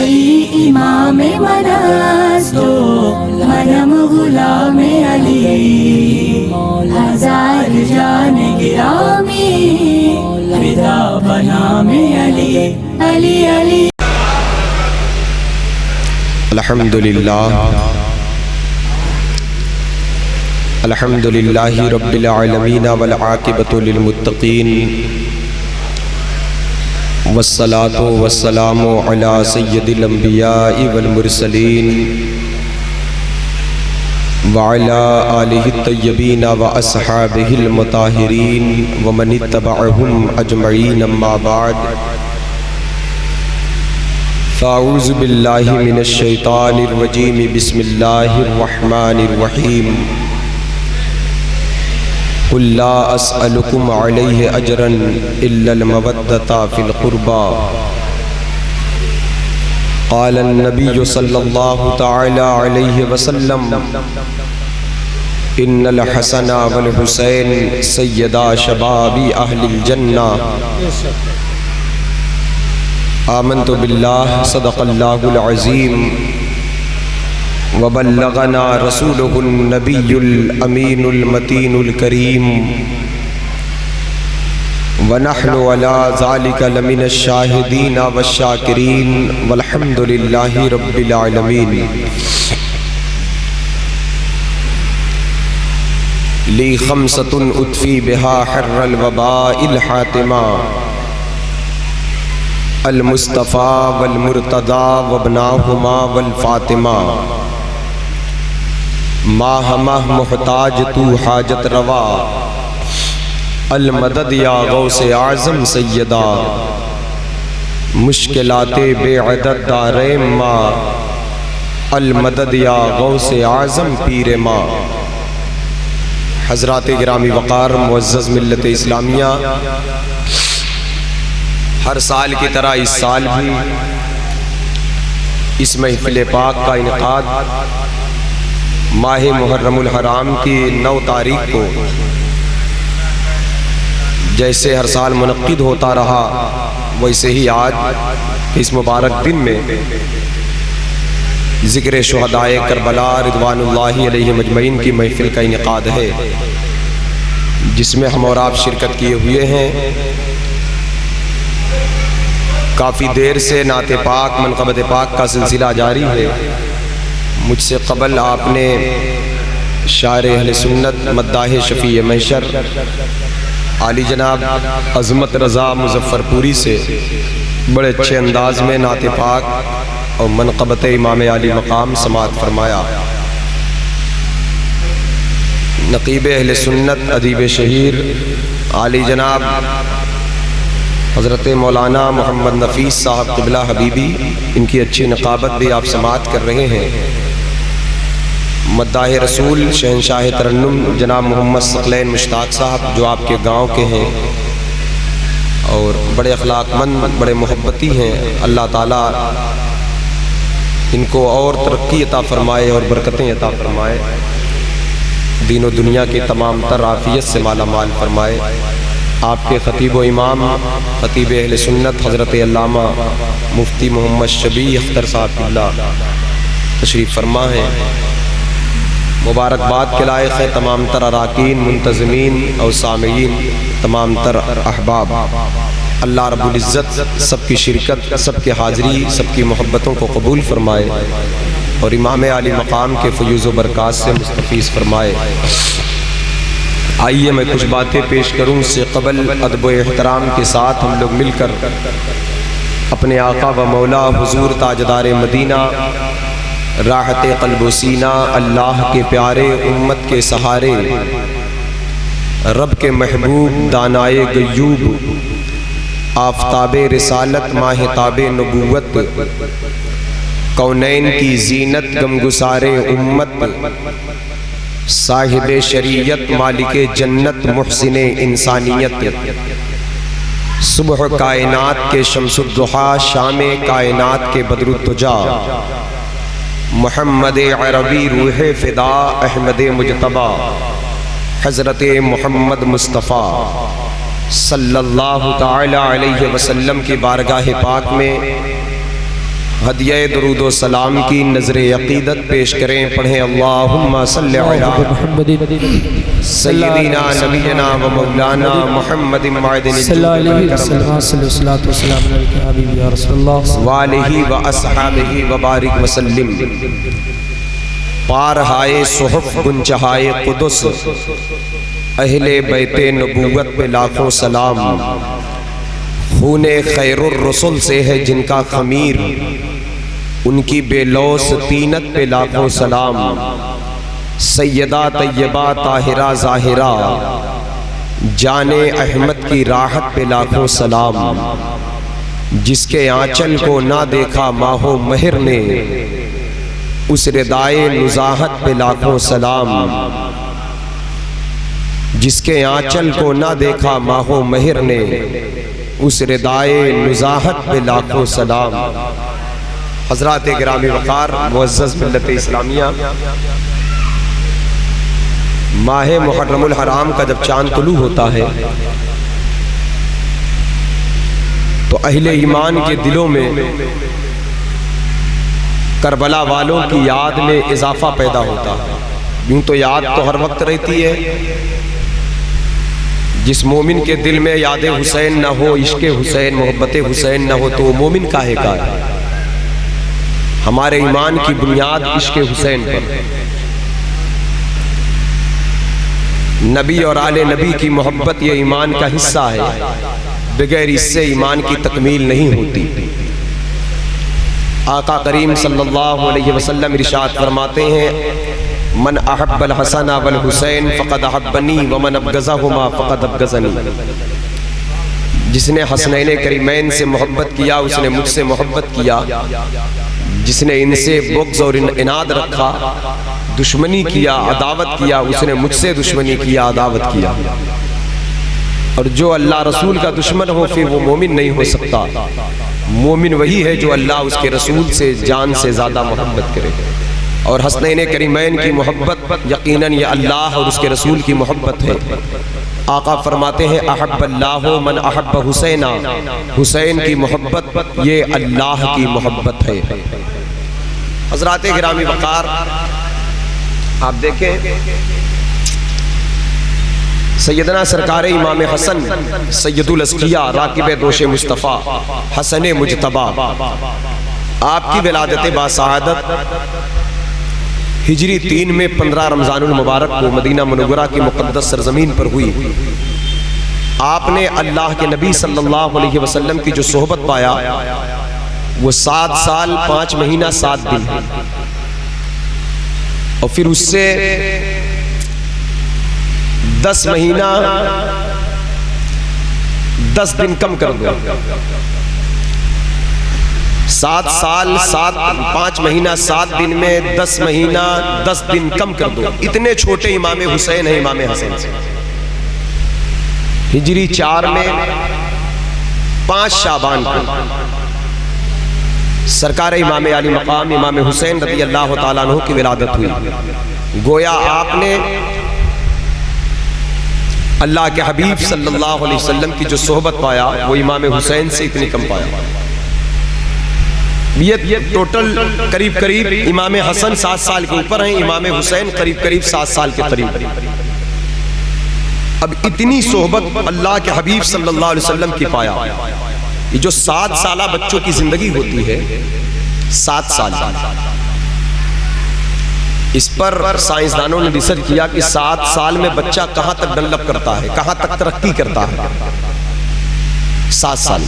علی امام منست و منم غلام علی، ہزار جان گرامی فدا بنام علی علی علی۔ الحمدللہ رب العالمین والعاقبۃ للمتقین، والصلاة والسلام علی سید الانبیاء والمرسلین وعلی آلہ الطیبین واصحابہ المطہرین ومن اتبعہم اجمعین، اما بعد فاعوذ باللہ من الشیطان الرجیم، بسم اللہ الرحمن الرحیم۔ قل لا اسألکم علیہ اجرا الا المودۃ فی القربى، قال النبی صلی اللہ تعالی علیہ وسلم ان الحسن والحسین سیدا شباب اہل الجنہ۔ آمنت باللہ صدق اللہ العظیم وبلغنا رسولہ النبی الامین المتین الکریم، ونحن علی ذلک لمن الشاہدین والشاکرین، والحمد للہ رب العالمین۔ لی خمسۃ اطفی بہا حر الوباء الحاتمہ، المصطفیٰ والمرتضیٰ وابناہما والفاطمہ، ماہمہ محتاج تو حاجت روا، المدد یا غوث اعظم سیدہ، مشکلات بے عدد دارین ماں، المدد یا غوث اعظم پیر ماں۔ حضرات گرامی وقار، معزز ملت اسلامیہ، ہر سال کی طرح اس سال بھی اس محفل پاک کا انعقاد ماہ محرم الحرام کی 9 تاریخ کو جیسے ہر سال منعقد ہوتا رہا، ویسے ہی آج اس مبارک دن میں ذکر شہدائے کربلا رضوان اللہ علیہ مجمعین کی محفل کا انعقاد ہے، جس میں ہم اور آپ شرکت کیے ہوئے ہیں۔ کافی دیر سے نعت پاک، منقبت پاک کا سلسلہ جاری ہے۔ مجھ سے قبل آپ نے شاعر اہل سنت مداح شفیع محشر عالی جناب عظمت رضا مظفر پوری سے بڑے اچھے انداز میں نعت پاک اور منقبت امام عالی مقام سماعت فرمایا۔ نقیب اہل سنت ادیب شہیر عالی جناب حضرت مولانا محمد نفیس صاحب قبلہ حبیبی، ان کی اچھی نقابت بھی آپ سماعت کر رہے ہیں۔ مداح رسول شہنشاہ ترنم جناب محمد ثقلین مشتاق صاحب، جو آپ کے گاؤں کے ہیں اور بڑے اخلاق مند، بڑے محبتی ہیں، اللہ تعالیٰ ان کو اور ترقی عطا فرمائے اور برکتیں عطا فرمائے، دین و دنیا کے تمام تر عافیت سے مالا مال فرمائے۔ آپ کے خطیب و امام خطیب اہل سنت حضرت علامہ مفتی محمد شبیع اختر صاحب اللہ تشریف فرما ہیں۔ مبارکباد کے لائق ہے تمام تر اراکین، منتظمین اور سامعین، تمام تر احباب۔ اللہ رب العزت سب کی شرکت، سب کی حاضری، سب کی محبتوں کو قبول فرمائے اور امام عالی مقام کے فیوز و برکات سے مستفیض فرمائے۔ آئیے میں کچھ باتیں پیش کروں، اس سے قبل ادب و احترام کے ساتھ ہم لوگ مل کر اپنے آقا و مولا حضور تاجدار مدینہ، راحت قلب و سینہ، اللہ کے پیارے، امت کے سہارے، رب کے محبوب، دانائے غیوب، آفتاب رسالت، ماہتاب نبوت، کونین کی زینت، غمگسار امت، صاحب شریعت، مالک جنت، محسن انسانیت، صبح کائنات کے شمس الضحیٰ، شام کائنات کے بدر الدجا، محمد عربی روح فدا، احمد مجتبی، حضرت محمد مصطفیٰ صلی اللہ تعالی علیہ وسلم کی بارگاہ پاک میں ہدیہ درود و سلام کی نظر عقیدت پیش کریں، پڑھیں اللہم صلی علی سیدنا نبینا و مولانا محمد معدن صلی اللہ علیہ وسلم وآلہ و اصحابہ و بارک وسلم۔ پارہائے صحف گنجہائے قدس، اہل بیت نبوت پہ لاکھوں سلام۔ خون خیر الرسل سے ہے جن کا خمیر، ان کی بے لوث طینت پہ لاکھوں سلام۔ سیدہ طیبہ طاہرہ ظاہرہ، جان احمد کی راحت پہ لاکھوں سلام۔ جس کے آنچل کو نہ دیکھا ماہ و مہر نے، اس ردائے نزاہت پہ لاکھوں سلام۔ جس کے آنچل کو نہ دیکھا ماہ و مہر نے، اس ردائے نزاہت پہ لاکھوں سلام۔ حضرات گرامی وقار، معزز ملت اسلامیہ، ماہ محرم الحرام کا جب چاند طلوع ہوتا ہے تو اہل ایمان کے دلوں میں کربلا والوں کی یاد میں اضافہ پیدا ہوتا ہے۔ یوں تو یاد تو ہر وقت رہتی ہے، جس مومن کے دل میں یاد حسین نہ ہو، عشق حسین، محبت حسین نہ ہو تو وہ مومن کاہے کا ہے؟ ہمارے ایمان کی بنیاد عشق حسین پر، نبی اور آل نبی کی محبت یہ ایمان کا حصہ ہے، بغیر اس سے ایمان کی تکمیل نہیں ہوتی۔ آقا کریم صلی اللہ علیہ وسلم ارشاد فرماتے ہیں، من احب الحسن والحسین فقد احبنی ومن ابغضہما فقد ابغضنی۔ جس نے حسنین کریمین سے محبت کیا اس نے مجھ سے محبت کیا، جس نے ان سے بغض اور اناد رکھا، دشمنی کیا، عداوت کیا، اس نے مجھ سے دشمنی کیا، عداوت کیا۔ اور جو اللہ رسول کا دشمن ہو پھر وہ مومن نہیں ہو سکتا۔ مومن وہی ہے جو اللہ اس کے رسول سے جان سے زیادہ محبت کرے، اور حسنین کریمین کی محبت یقیناً یہ اللہ اور اس کے رسول کی محبت ہے۔ آقا فرماتے ہیں، احب اللہ من احب حسینہ، حسین کی محبت یہ اللہ کی محبت ہے۔ حضرات گرامی وقار، آپ دیکھیں سیدنا سرکار امام حسن سید الازکیاء راکب دوش مصطفیٰ حسن مجتبیٰ، آپ کی ولادت باسعادت ہجری 3 میں 15 رمضان المبارک کو مدینہ منورہ کی مقدس سرزمین پر ہوئی۔ آپ نے اللہ کے نبی صلی اللہ علیہ وسلم کی جو صحبت پایا وہ 7 سال 5 مہینہ 7 دن، اور پھر اس سے 10 مہینہ 10 دن کم کر دو، 7 سال 5 مہینہ 7 دن میں 10 مہینہ 10 دن کم کر دو۔ اتنے چھوٹے امام حسین ہیں امام حسن سے۔ ہجری 4 میں 5 شعبان کو سرکار امام علی مقام امام حسین رضی اللہ تعالیٰ عنہ کی ولادت ہوئی۔ گویا آپ نے اللہ کے حبیب صلی اللہ علیہ وسلم کی جو صحبت پایا وہ امام حسین سے اتنی کم پایا۔ یہ ٹوٹل قریب امام حسن 7 سال کے اوپر ہیں، امام حسین قریب 7 سال کے قریب۔ اب اتنی صحبت اللہ کے حبیب صلی اللہ علیہ وسلم کی پایا۔ یہ جو 7 سالہ بچوں کی زندگی ہوتی ہے، 7 سال، اس پر سائنسدانوں نے ریسرچ کیا کہ 7 سال میں بچہ کہاں تک ڈیولپ کرتا ہے، کہاں تک ترقی کرتا ہے۔ 7 سال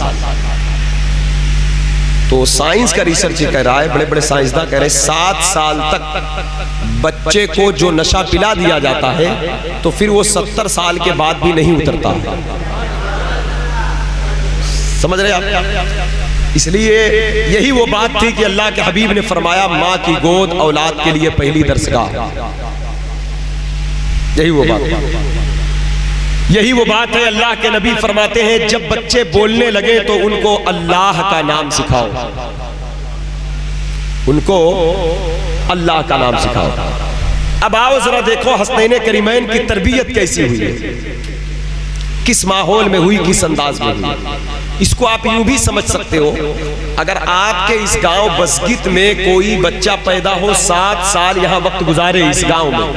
تو سائنس کا ریسرچ یہ کہہ رہا ہے، بڑے بڑے سائنسداں کہہ رہے ہیں 7 سال تک بچے کو جو نشہ پلا دیا جاتا ہے تو پھر وہ 70 سال کے بعد بھی نہیں اترتا۔ سمجھ رہے آپ؟ اس لیے یہی وہ بات تھی کہ اللہ کے حبیب نے فرمایا ماں کی گود اولاد کے لیے پہلی درسگاہ۔ یہی وہ بات ہے، یہی وہ بات ہے۔ اللہ کے نبی فرماتے ہیں جب بچے بولنے لگے تو ان کو اللہ کا نام سکھاؤ، ان کو اللہ کا نام سکھاؤ۔ اب آؤ ذرا دیکھو حسنین کریمین کی تربیت کیسی ہوئی ہے، کس ماحول میں ہوئی، کس انداز میں ہوئی۔ اس کو آپ یوں بھی سمجھ سکتے ہو، اگر آپ کے اس گاؤں بسگت میں کوئی بچہ پیدا ہو 7 سال یہاں وقت گزارے اس گاؤں میں،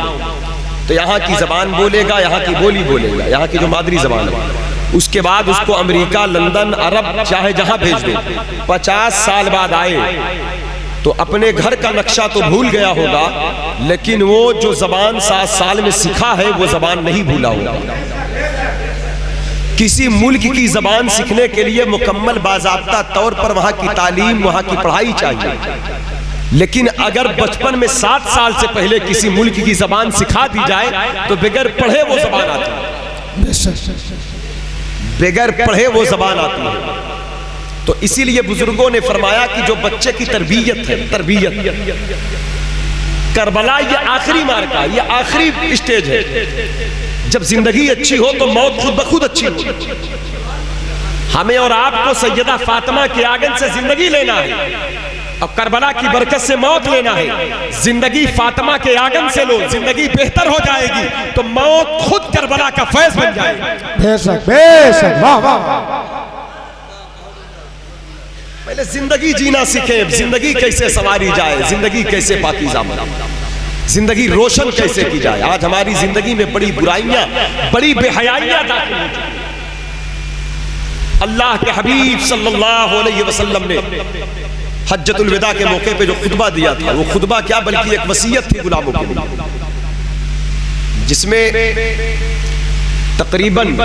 تو یہاں کی زبان بولے گا، یہاں کی بولی بولے گا، یہاں کی جو مادری زبان ہے، اس کے بعد اس کو امریکہ، لندن، عرب چاہے جہاں بھیج دیں، 50 سال بعد آئے تو اپنے گھر کا نقشہ تو بھول گیا ہوگا، لیکن وہ جو زبان 7 سال میں سیکھا ہے وہ زبان نہیں بھولا ہوگا۔ کسی ملک کی زبان سیکھنے کے لیے مکمل باضابطہ طور پر وہاں کی تعلیم، وہاں کی پڑھائی چاہیے، لیکن اگر بچپن میں 7 سال سے پہلے کسی ملک کی زبان سکھا دی جائے تو بغیر پڑھے وہ زبان آتی ہے، بغیر پڑھے وہ زبان آتی ہے۔ تو اسی لیے بزرگوں نے فرمایا کہ جو بچے کی تربیت ہے، تربیت، کربلا یہ آخری مارکہ، یہ آخری اسٹیج ہے۔ جب زندگی اچھی ہو تو موت خود بخود اچھی ہو۔ ہمیں اور آپ کو سیدہ فاطمہ کے آنگن سے زندگی لینا ہے اور کربلا کی برکت سے موت لینا ہے۔ زندگی فاطمہ کے آنگن سے لو، زندگی بہتر ہو جائے گی تو موت خود کربلا کا فیض بن جائے گی۔ بے شک، بے شک، واہ واہ۔ پہلے زندگی جینا سیکھیں، زندگی کیسے سواری جائے، زندگی کیسے پاکیزہ بنے، زندگی روشن کیسے کی جائے۔ آج ہماری زندگی میں بڑی برائیاں، بڑی بے حیائیاں داخل ہو چکی ہیں۔ اللہ کے حبیب صلی اللہ علیہ وسلم نے حجۃ الوداع کے موقع پہ جو خطبہ دیا تھا، وہ خطبہ کیا بلکہ ایک وصیت تھی غلاموں کے لیے، جس میں تقریباً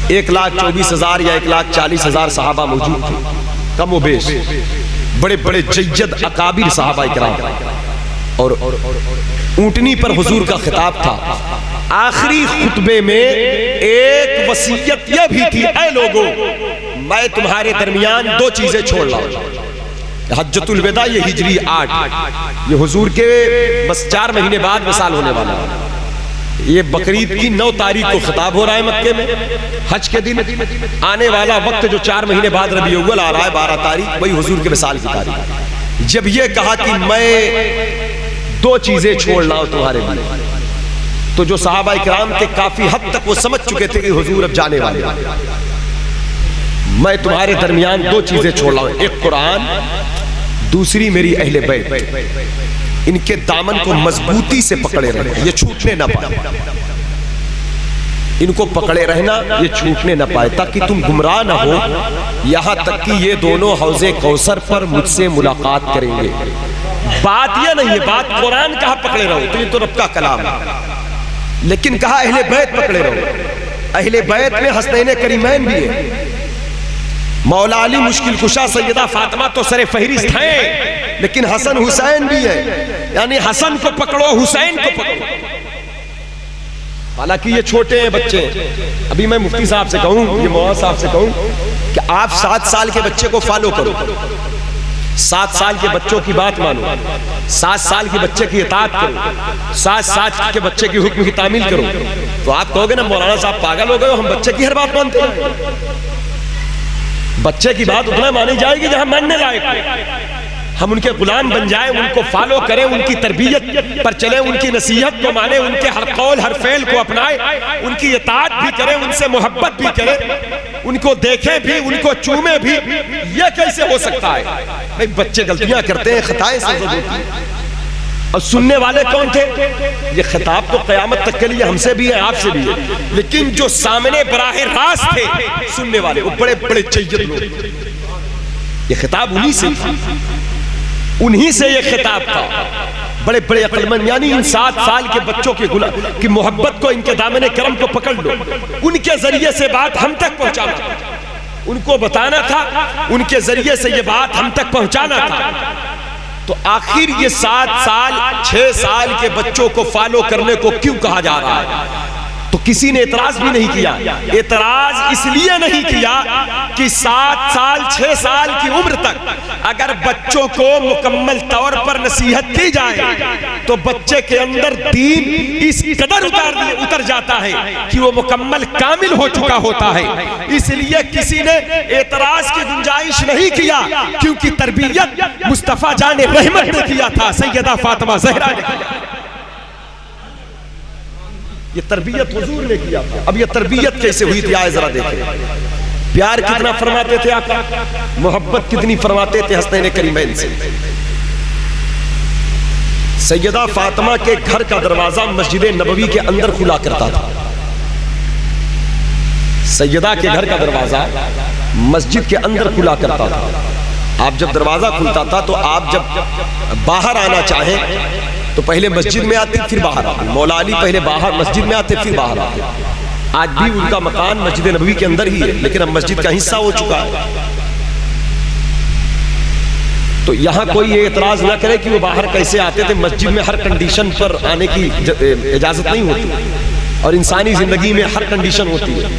1,24,000 یا 1,40,000 صحابہ موجود تھے، کم و بیش بڑے بڑے جید اکابر صحابہ کرام، اور اونٹنی پر حضور کا خطاب تھا۔ آخری خطبے میں ایک وصیت یہ بھی تھی، اے لوگو میں تمہارے درمیان 2 چیزیں چھوڑ رہا ہوں۔ حجۃ الوداع یہ ہجری 8، یہ حضور کے بس 4 مہینے بعد وصال ہونے والا ہے۔ یہ بقرعید کی 9 تاریخ کو خطاب ہو رہا ہے مکے میں، حج کے دن آنے والا وقت جو 4 مہینے بعد ربیع الاول آ رہا ہے 12 تاریخ، وہی حضور کے وصال کی تاریخ۔ جب یہ کہا کہ میں 2 چیزیں چھوڑ رہا ہوں تمہارے لیے، تو جو صحابہ کرام کے کافی حد تک وہ سمجھ چکے تھے کہ حضور اب جانے والے ہیں۔ میں تمہارے درمیان 2 چیزیں چھوڑ رہا ہوں، ایک قرآن، دوسری میری اہل بیت، ان کے دامن کو مضبوطی سے پکڑے رہنا، یہ چھوٹنے نہ پائے، ان کو پکڑے رہنا، یہ چھوٹنے نہ پائے، تاکہ تم گمراہ نہ ہو، یہاں تک کہ یہ دونوں حوض کوثر پر مجھ سے ملاقات کریں گے۔ بات یہ نہیں ہے، بات قرآن کہا پکڑے رہو، تو یہ تو رب کا کلام ہے، لیکن کہا اہل بیت پکڑے رہو۔ اہل بیت میں حسنین کریمین بھی ہے، مولا علی مشکل کشا سیدہ فاطمہ تو سر فہرست ہیں، لیکن حسن حسین بھی ہے، یعنی حسن کو پکڑو، حسین کو پکڑو۔ حالانکہ یہ چھوٹے ہیں بچے، ابھی میں مفتی صاحب سے کہوں، یہ مولانا صاحب سے کہوں کہ آپ 7 سال کے بچے کو فالو کرو، 7 سال کے بچوں کی بات مانو، 7 سال کے بچے کی اطاعت کرو، 7 سال کے بچے کی حکم کی تعمیل کرو، تو آپ کہو گے نا مولانا صاحب پاگل ہو گئے ہو، ہم بچے کی ہر بات مانتے ہیں۔ بچے کی بات اتنا مانی جائے گی جہاں ماننے لائق ہے، ہم ان کے غلام بن جائیں، ان کو فالو کریں، ان کی تربیت پر چلیں، ان کی نصیحت کو مانیں، ان کے ہر قول ہر فعل کو اپنائیں، ان کی اطاعت بھی کریں، ان سے محبت بھی کریں، ان کو دیکھیں بھی، ان کو چومیں بھی۔ یہ کیسے ہو سکتا ہے؟ بھئی بچے غلطیاں کرتے ہیں، خطائیں سرزد ہوتی ہیں، اور سننے والے کون تھے؟ یہ خطاب تو قیامت تک کے لیے ہم سے بھی ہے، آپ سے بھی ہے، لیکن جو سامنے براہ راست تھے سننے والے، وہ بڑے بڑے جید لوگ، یہ خطاب انہی سے تھا، انہی سے یہ خطاب تھا، بڑے بڑے عقل مند، یعنی ان 7 سال کے بچوں کی محبت کو، ان کے دامن کرم کو پکڑ لو، ان کے ذریعے سے بات ہم تک پہنچانا تھا، ان کو بتانا تھا، ان کے ذریعے سے یہ بات ہم تک پہنچانا تھا۔ تو آخر یہ 7 سال 6 سال کے بچوں کو فالو کرنے کو کیوں کہا جا رہا ہے؟ تو کسی نے اعتراض بھی نہیں کیا۔ اعتراض اس لیے نہیں کیا کہ 7 سال 6 سال کی عمر تک اگر بچوں کو مکمل طور پر نصیحت کی جائے تو بچے کے اندر دین اس قدر اتر جاتا ہے کہ وہ مکمل کامل ہو چکا ہوتا ہے۔ اس لیے کسی نے اعتراض کی گنجائش نہیں کیا، کیونکہ تربیت مصطفیٰ جان رحمت نے کیا تھا، سیدہ فاطمہ زہرا نے کیا، یہ تربیت حضور نے کیا تھا۔ اب یہ تربیت کیسے ہوئی تھی آئے ذرا دیکھیں۔ پیار کتنا فرماتے تھے آقا، محبت کتنی فرماتے تھے حسنین کریمین سے۔ سیدہ فاطمہ کے گھر کا دروازہ مسجد نبوی کے اندر کھلا کرتا تھا۔ سیدہ کے گھر کا دروازہ مسجد کے اندر کھلا کرتا تھا۔ آپ جب دروازہ کھلتا تھا تو آپ جب باہر آنا چاہیں تو پہلے مسجد میں آتے پھر باہر آتے۔ مولا علی پہلے باہر مسجد میں آتے پھر باہر آتے۔ آج بھی ان کا مکان مسجد نبوی کے اندر ہی ہے، لیکن اب مسجد کا حصہ ہو چکا ہے۔ تو یہاں کوئی یہ اعتراض نہ کرے کہ وہ باہر کیسے آتے تھے، مسجد میں ہر کنڈیشن پر آنے کی اجازت نہیں ہوتی، اور انسانی زندگی میں ہر کنڈیشن ہوتی ہے،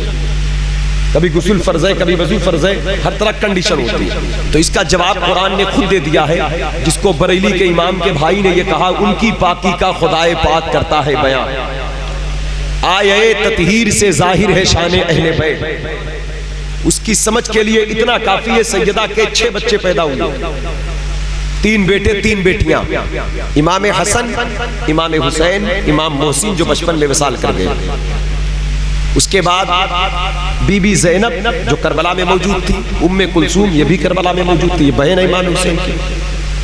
کبھی غسل فرض ہے، کبھی وضو فرض ہے، ہر طرح کنڈیشن ہوتی ہے۔ تو اس کا جواب قرآن نے خود دے دیا ہے، جس کو بریلی کے امام کے بھائی نے یہ کہا، ان کی پاکی کا خدائے پاک کرتا ہے بیان، آیے تطہیر سے ظاہر ہے شان اہل بیت۔ اس کی سمجھ کے لیے اتنا کافی ہے، سیدہ کے 6 بچے پیدا ہوئے، 3 بیٹے 3 بیٹیاں، امام حسن، امام حسین، امام محسن جو بچپن میں وصال کر گئے۔ اس کے بعد بی بی زینب جو کربلا میں موجود تھی، ام کلثوم یہ بھی کربلا میں موجود تھی، یہ بہن ہے امام حسین کی،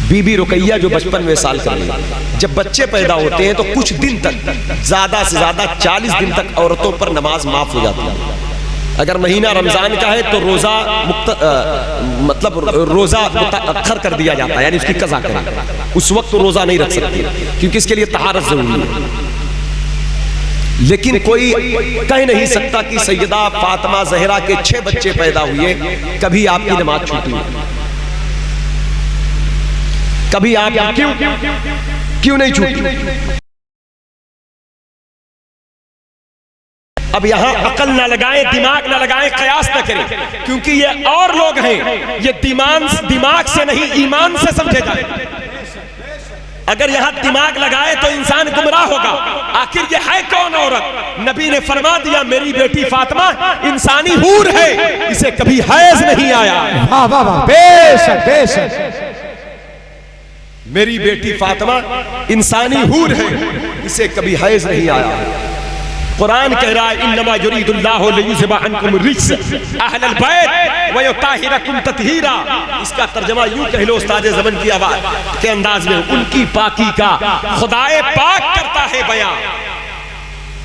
بی بی رقیہ جو بچپن میں وصال کر گئی۔ جب بچے پیدا ہوتے ہیں تو کچھ دن تک، زیادہ سے زیادہ 40 دن تک عورتوں پر نماز معاف ہو جاتی ہے۔ اگر مہینہ رمضان کا ہے تو روزہ متأخر کر دیا جاتا ہے، یعنی اس کی قضا کریں، اس وقت روزہ نہیں رکھ سکتی کیونکہ اس کے لیے طہارت ضروری ہے۔ لیکن کوئی کہہ نہیں سکتا کہ سیدہ فاطمہ زہرا کے 6 بچے پیدا ہوئے، کبھی آپ کی نماز چھوٹی، کبھی آپ کیوں نہیں چھوٹی؟ اب یہاں عقل نہ لگائیں، دماغ نہ لگائیں، قیاس نہ کریں، کیونکہ یہ اور لوگ ہیں، یہ دماغ سے نہیں ایمان سے سمجھے جائیں۔ اگر یہاں دماغ لگائے تو انسان گمراہ ہوگا۔ آخر یہ ہے کون عورت؟ نبی نے فرما دیا میری بیٹی فاطمہ انسانی حور ہے، اسے کبھی حیض نہیں آیا۔ بے شک بے شک، میری بیٹی فاطمہ انسانی حور ہے، اسے کبھی حیض نہیں آیا۔ قرآن کہہ رہا ہے انما یرید اللہ لیذھب عنکم الرجس اہل البیت ویطہرکم تطہیرا۔ اس کا ترجمہ یوں کہہ لو استاد زمن کی آواز کے انداز میں، ان کی پاکی کا خدائے پاک کرتا ہے بیان،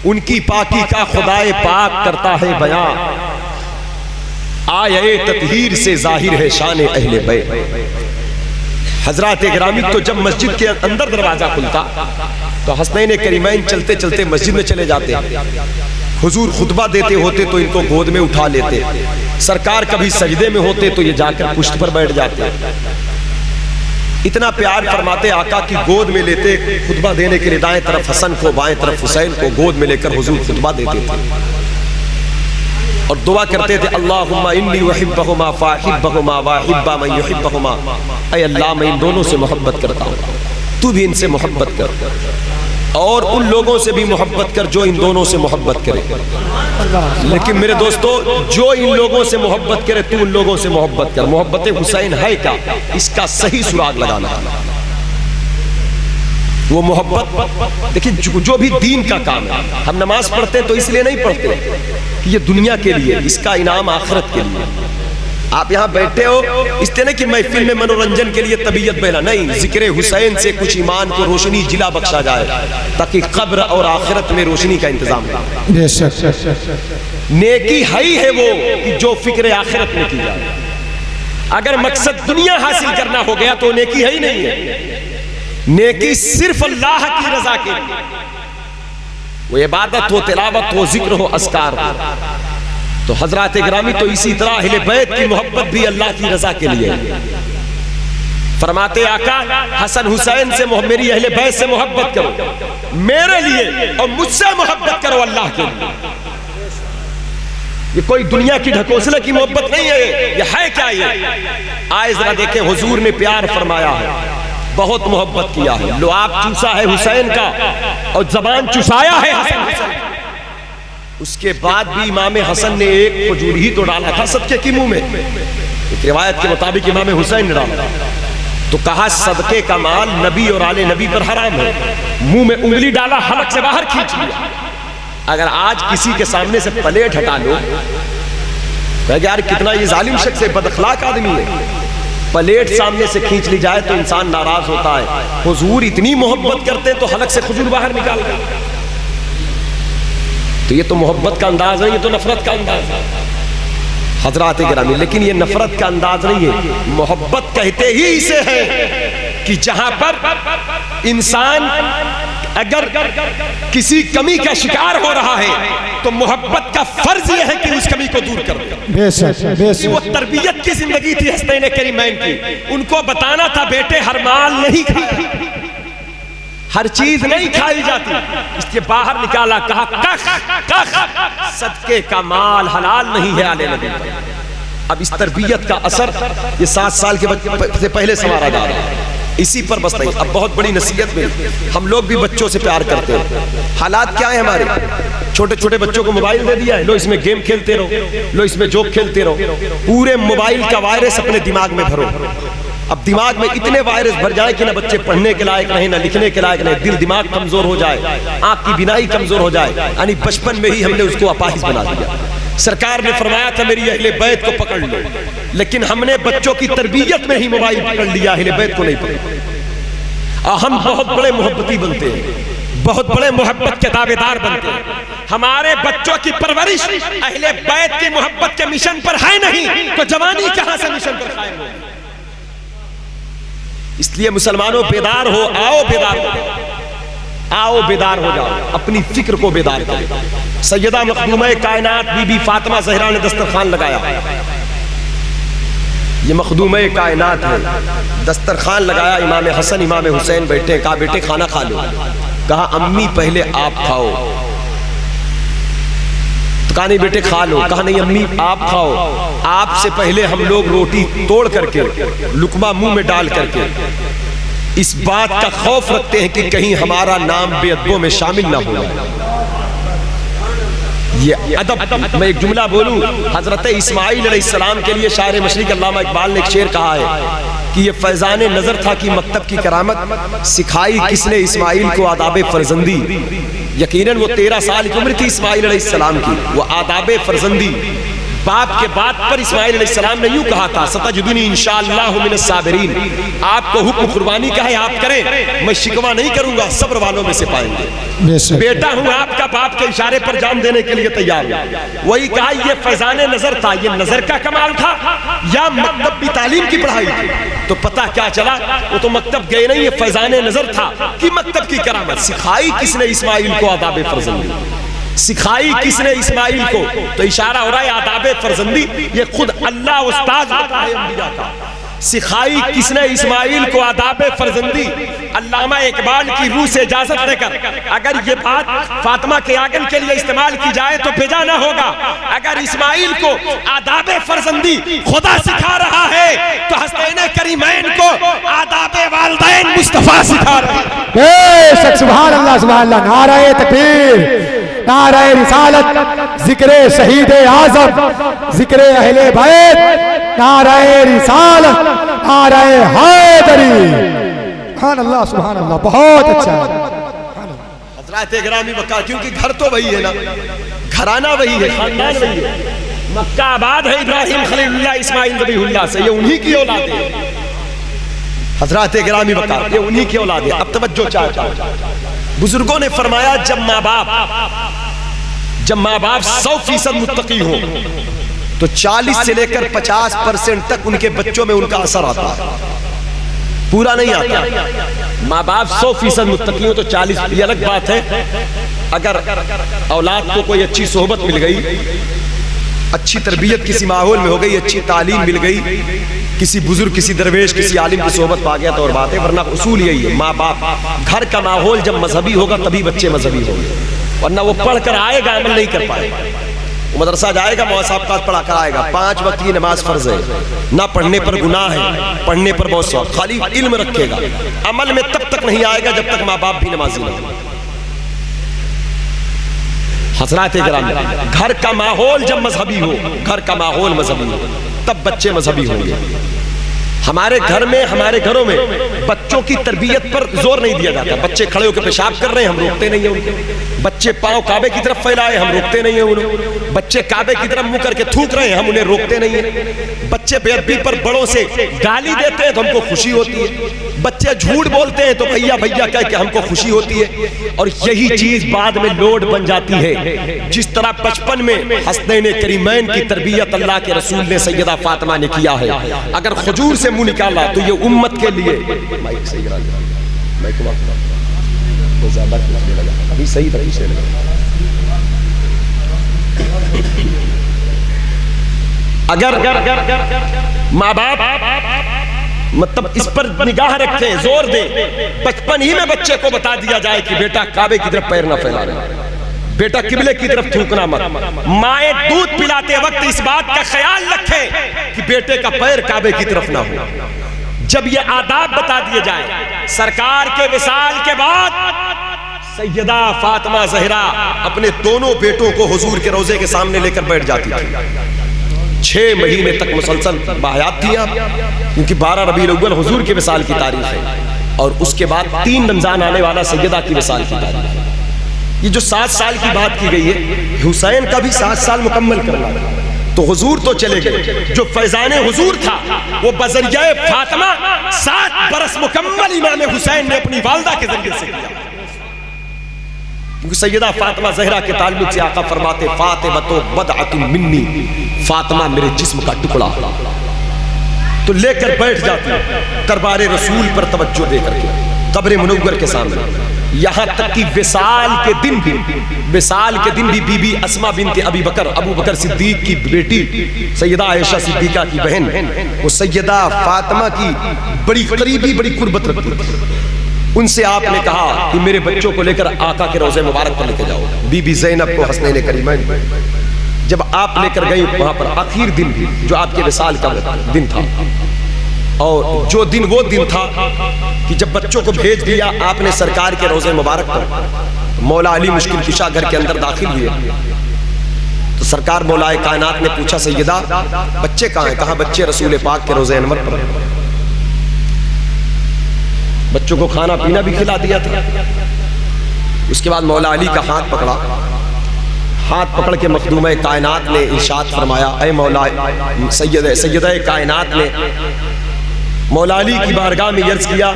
ان کی پاکی کا خدائے پاک کرتا ہے بیان، آیے تطہیر سے ظاہر ہے شان اہل بیت۔ حضرات گرامی تو جب مسجد کے اندر دروازہ کھلتا تو حسنین کریمین چلتے چلتے مسجد میں چلے جاتے، حضور خطبہ دیتے ہوتے تو ان کو گود میں اٹھا لیتے، سرکار کبھی سجدے میں ہوتے تو یہ جا کر پشت پر بیٹھ جاتے، اتنا پیار فرماتے آقا کی گود میں لیتے، خطبہ دینے کے لیے دائیں طرف حسن کو بائیں طرف حسین کو گود میں لے کر حضور خطبہ دیتے تھے، اور دعا کرتے تھے اللہم انی احبہما فاحبہما واحب من یحبہما، اے اللہ میں ان دونوں سے محبت کرتا ہوں، تو بھی ان سے محبت کر، اور ان لوگوں سے بھی محبت کر جو ان دونوں سے محبت کرے۔ لیکن میرے دوستو جو ان لوگوں سے محبت کرے تو ان لوگوں سے محبت کر۔ محبت حسین ہے کیا؟ اس کا صحیح سراغ لگانا ہے۔ وہ محبت دیکھیں جو بھی دین کا کام ہے، ہم نماز پڑھتے ہیں تو اس لیے نہیں پڑھتے کہ یہ دنیا کے لیے، اس کا انعام آخرت کے لیے۔ آپ یہاں بیٹھے ہو اس طرح کہ محفل میں منورنجن کے لیے طبیعت بہلا نہیں، ذکر حسین سے کچھ ایمان کو روشنی جلا بخشا جائے تاکہ قبر اور آخرت میں روشنی کا انتظام ہو۔ نیکی ہی ہے وہ کہ جو فکر آخرت میں کی جائے۔ اگر مقصد دنیا حاصل کرنا ہو گیا تو نیکی ہی نہیں ہے۔ نیکی صرف اللہ کی رضا کے لیے، وہ عبادت ہو، تلاوت ہو، ذکر ہو، اذکار ہو۔ تو حضرات گرامی تو اسی طرح اہل بیت کی محبت بھی اللہ کی رضا کے لیے۔ فرماتے آقا حسن حسین سے میری اہل بیت سے محبت کرو، میرے لیے اور مجھ سے محبت کرو اللہ کے لیے۔ یہ کوئی دنیا کی ڈھکوسلے کی محبت نہیں ہے، یہ ہے کیا؟ یہ آئے ذرا دیکھیں حضور نے پیار فرمایا ہے، بہت محبت کیا ہے، لعاب چوسا ہے حسین کا اور زبان چسایا ہے حسن حسین۔ اس کے بعد بھی امام حسن نے ایک کھجور ہی تو ڈالا تھا صدقے کی منہ میں، ایک روایت کے مطابق امام حسین نے ڈالا تو کہا صدقے کا مال نبی اور آل نبی پر حرام ہے، منہ میں انگلی ڈالا، حلق سے باہر کھینچ لیا۔ اگر آج کسی کے سامنے سے پلیٹ ہٹا لو کہ یار کتنا یہ ظالم شخص ہے، بد اخلاق آدمی ہے. پلیٹ سامنے سے کھینچ لی جائے تو انسان ناراض ہوتا ہے. حضور اتنی محبت کرتے تو حلق سے کھجور باہر نکال دیں. تو یہ تو محبت کا انداز نہیں، یہ تو نفرت کا انداز ہے حضرات گرامی. لیکن یہ نفرت کا انداز نہیں ہے، محبت کہتے ہی اسے ہے کہ جہاں پر انسان اگر کسی کمی کا شکار ہو رہا ہے تو محبت کا فرض یہ ہے کہ اس کمی کو دور کر دے. بے شک بے شک. وہ تربیت کی زندگی تھی حسنین کریمین کی. ان کو بتانا تھا بیٹے ہر مال نہیں کھائی، ہر چیز نہیں کھائی جاتی. اس کے باہر نکالا، کہا کخ صدقے کا مال حلال نہیں ہے آلے نبی پر. اب اس تربیت کا اثر یہ 7 سال کے بچے سے پہلے سنوارا جا رہا ہے. اسی پر بس نہیں. اب بہت بڑی نصیحت میں ہم لوگ بھی بچوں سے پیار کرتے ہیں. حالات کیا ہیں ہمارے؟ چھوٹے چھوٹے بچوں کو موبائل دے دیا ہے، لو اس میں گیم کھیلتے رہو، لو اس میں جوک کھیلتے رہو. پورے موبائل کا وائرس اپنے دماغ میں بھرو. اب دماغ میں اتنے وائرس بھر جائے کہ نہ بچے پڑھنے کے لائق رہیں، نہ لکھنے کے لائق رہیں، دل دماغ کمزور ہو جائے، آنکھ کی بینائی کمزور ہو جائے. یعنی بچپن میں ہی ہم نے اس کو اپاہج بنا دیا. سرکار نے فرمایا تھا میری اہل بیت کو پکڑ لو، لیکن ہم نے بچوں کی تربیت میں ہی موبائل پکڑ لیا، اہل بیت کو نہیں پکڑا. ہم بہت بڑے محبتی بنتے ہیں، بہت بڑے محبت کے دعوے دار بنتے ہیں. ہمارے بچوں کی پرورش اہل بیت کی محبت کے مشن پر ہے نہیں تو جوانی کہاں سے مشن پر قائم ہو؟ اس لیے مسلمانوں بیدار ہو، آؤ بیدار ہو، آؤ بیدار ہو جاؤ، اپنی فکر کو بیدار کرو. سیدہ مخدومہ کائنات بی بی فاطمہ زہرا نے دسترخوان لگایا. یہ مخدومہ کائنات ہے، دسترخوان لگایا. امام حسن امام حسین بیٹھے، کہا بیٹے کھانا کھا لو. کہا امی پہلے آپ کھاؤ. کہا نہیں بیٹے کھا لو. کہا نہیں امی آپ کھاؤ، آپ سے پہلے ہم لوگ روٹی توڑ کر کے لقمہ منہ میں ڈال کر کے اس بات کا خوف رکھتے ہیں کہ کہیں ہمارا نام بے ادبوں میں شامل نہ ہو. یہ ادب. میں ایک جملہ بولوں، حضرت اسماعیل علیہ السلام کے لیے شاعر مشرق علامہ اقبال نے ایک شعر کہا ہے کہ یہ فیضان نظر تھا کہ مکتب کی کرامت سکھائی کس نے اسماعیل کو آداب فرزندی. یقیناً وہ 13 سال کی عمر تھی اسماعیل علیہ السلام کی. وہ آداب فرزندی باپ کے بعد پر اسماعیل علیہ السلام نے یوں کہا تھا ستجدنی انشاءاللہ من الصابرین. آپ کو حکم قربانی کا ہے آپ کریں، میں شکوہ نہیں کروں گا، صبر والوں میں سے پائیں گے. بیٹا ہوں آپ کا، باپ کے اشارے پر جان دینے کے لیے تیار ہوں. وہی کہا یہ فیضان نظر تھا. یہ نظر کا کمال تھا یا مکتب کی تعلیم کی پڑھائی تھی؟ تو پتہ کیا چلا، وہ تو مکتب گئے نہیں، یہ فیضان نظر تھا کہ مکتب کی کرامت سکھائی کس نے اسماعیل کو آداب فرزندی. سکھائی کس نے اسماعیل کو؟ تو اشارہ ہو رہا ہے آداب فرزندی یہ خود اللہ استاذ ہوتا ہے انبیاء کا. سکھائی کس نے اسماعیل کو آداب فرزندی؟ علامہ اقبال کی روح سے اجازت لے کر اگر یہ بات فاطمہ کے آنگن کے لیے استعمال کی جائے تو بھیجا نہ ہوگا. اگر اسماعیل کو آداب فرزندی خدا سکھا رہا ہے تو حسنین کریمین کو آداب والدین مصطفیٰ سکھا رہا ہے. بے شک سبحان اللہ سبحان اللہ. نعرہ تکبیر، نعرہ رسالت، ذکر شہید اعظم، ذکر اہل بیت، نعرہ رسالت، نعرہ حیدری. سبحان اللہ سبحان اللہ. بہت اچھا. حضرات گرامی مکہ، کیونکہ گھر تو وہی ہے نا، گھرانہ وہی ہے، خاندان وہی ہے. مکہ آباد ہے ابراہیم خلیل اللہ اسماعیل ذبیح اللہ سے، یہ انہی کی اولاد ہے. حضرات گرامی مکہ یہ انہی کی اولاد ہے. اب توجہ چاہتا ہوں، بزرگوں نے فرمایا جب ماں باپ 100% متقی ہوں تو 40 سے لے کر 50% تک ان کے بچوں میں ان کا اثر آتا ہے، پورا نہیں آتا. ماں باپ 100% متقی ہوں تو 40. یہ الگ بات ہے اگر اولاد کو کوئی اچھی صحبت مل گئی، اچھی تربیت کسی ماحول میں ہو گئی، اچھی تعلیم مل گئی، کسی بزرگ کسی درویش کسی عالم کی صحبت پا گیا تو اور بات ہے. ورنہ اصول یہی ہے ماں باپ، گھر کا ماحول جب مذہبی ہوگا تبھی بچے مذہبی ہوں گے. ورنہ وہ پڑھ کر آئے گا عمل نہیں کر پائے گا. وہ مدرسہ جائے گا، مواصفات پڑھا کر آئے گا، 5 وقت کی نماز فرض ہے، نہ پڑھنے پر گناہ ہے، پڑھنے پر بہت ثواب، خالی علم رکھے گا، عمل میں تب تک نہیں آئے گا جب تک ماں باپ بھی نمازی نہ ہو. حضرات گرامی، گھر کا ماحول جب مذہبی ہو، گھر کا ماحول مذہبی ہو تب بچے مذہبی ہوں گے. ہمارے گھر میں، ہمارے گھروں میں بچوں کی تربیت پر زور نہیں دیا جاتا. بچے کھڑے ہو کے پیشاب کر رہے ہیں، ہم روکتے نہیں ہیں ان کو. بچے پاؤں کعبے کی طرف پھیلائے، ہم روکتے نہیں ہیں ان کو. بچے کعبے کی طرف منہ کر کے تھوک رہے ہیں، ہم انہیں روکتے نہیں ہیں۔ بچے بے ادبی پر بڑوں سے گالی دیتے ہیں تو ہم کو خوشی ہوتی ہے، بچے جھوٹ بولتے ہیں تو بھیا بھیا کہہ کے ہم کو خوشی ہوتی ہے، اور یہی چیز بعد میں لوڈ بن جاتی ہے۔ جس طرح بچپن میں حسنین کریمین کی تربیت اللہ کے رسول نے سیدہ فاطمہ نے کیا ہے، اگر خجور سے منہ نکالا تو یہ امت کے لیے اگر ماں باپ مطلب اس پر نگاہ رکھیں، زور دیں، بچپن ہی میں بچے کو بتا دیا جائے کہ بیٹا کعبے کی طرف پیر نہ پھیلا رہے، بیٹا قبلے کی طرف تھوکنا مت۔ مائیں دودھ پلاتے وقت اس بات کا خیال رکھیں کہ بیٹے کا پیر کعبے کی طرف نہ ہو۔ جب یہ آداب بتا دیے جائیں، سرکار کے وصال کے بعد سیدہ فاطمہ زہرا اپنے دونوں بیٹوں کو حضور کے روضے کے سامنے لے کر بیٹھ جاتی تھی۔ 6 مہینے تک مسلسل باحیات تھی آپ، کیونکہ 12 ربیع الاول حضور کے وصال کی تاریخ ہے، اور اس کے بعد 3 رمضان آنے والا سیدہ کی وصال کی تاریخ ہے۔ یہ جو 7 سال کی بات کی گئی ہے، حسین کا بھی 7 سال مکمل کرنا تھا، تو حضور تو چلے گئے، جو فیضان حضور تھا وہ بذریعہ فاطمہ 7 برس مکمل امام حسین نے اپنی والدہ کے ذریعے سے کیا۔ کیونکہ سیدہ فاطمہ زہرا کے تعلق سے آقا فرماتے فاطمہ بدعۃ منی، فاطمہ میرے جسم کا ٹکڑا، تو لے کر بیٹھ جاتی دربار رسول پر توجہ دے کر کے قبر منور کے سامنے، یہاں تک کہ وصال کے دن بھی بی بی اسماء بنت ابو بکر صدیق کی بیٹی سیدہ عائشہ صدیقہ کی بہن، وہ سیدہ فاطمہ کی بڑی قریبی بڑی قربت رکھتی تھی، ان سے آپ نے کہا کہ میرے بچوں کو لے کر آقا کے روضے مبارک پر لے کے جاؤ۔ بی بی زینب کو حسنین کریمین جب آپ لے کر گئی وہاں پر آخر دن جو آپ کے وصال کا دن تھا، اور جو دن وہ دن تھا کہ جب بچوں کو بھیج دیا آپ نے سرکار کے روضے مبارک پر، مولا علی مشکل کشا گھر کے اندر داخل ہوئے، تو سرکار مولا کائنات نے پوچھا سیدہ بچے کہاں ہیں؟ کہا بچے رسول پاک کے روضے انور پر۔ بچوں کو کھانا پینا بھی کھلا دیا تھا۔ اس کے بعد مولا علی کا ہاتھ پکڑا، ہاتھ پکڑ کے مخدومہ کائنات نے ارشاد فرمایا، اے مولا سیدہ کائنات نے مولا علی کی بارگاہ میں عرض کیا،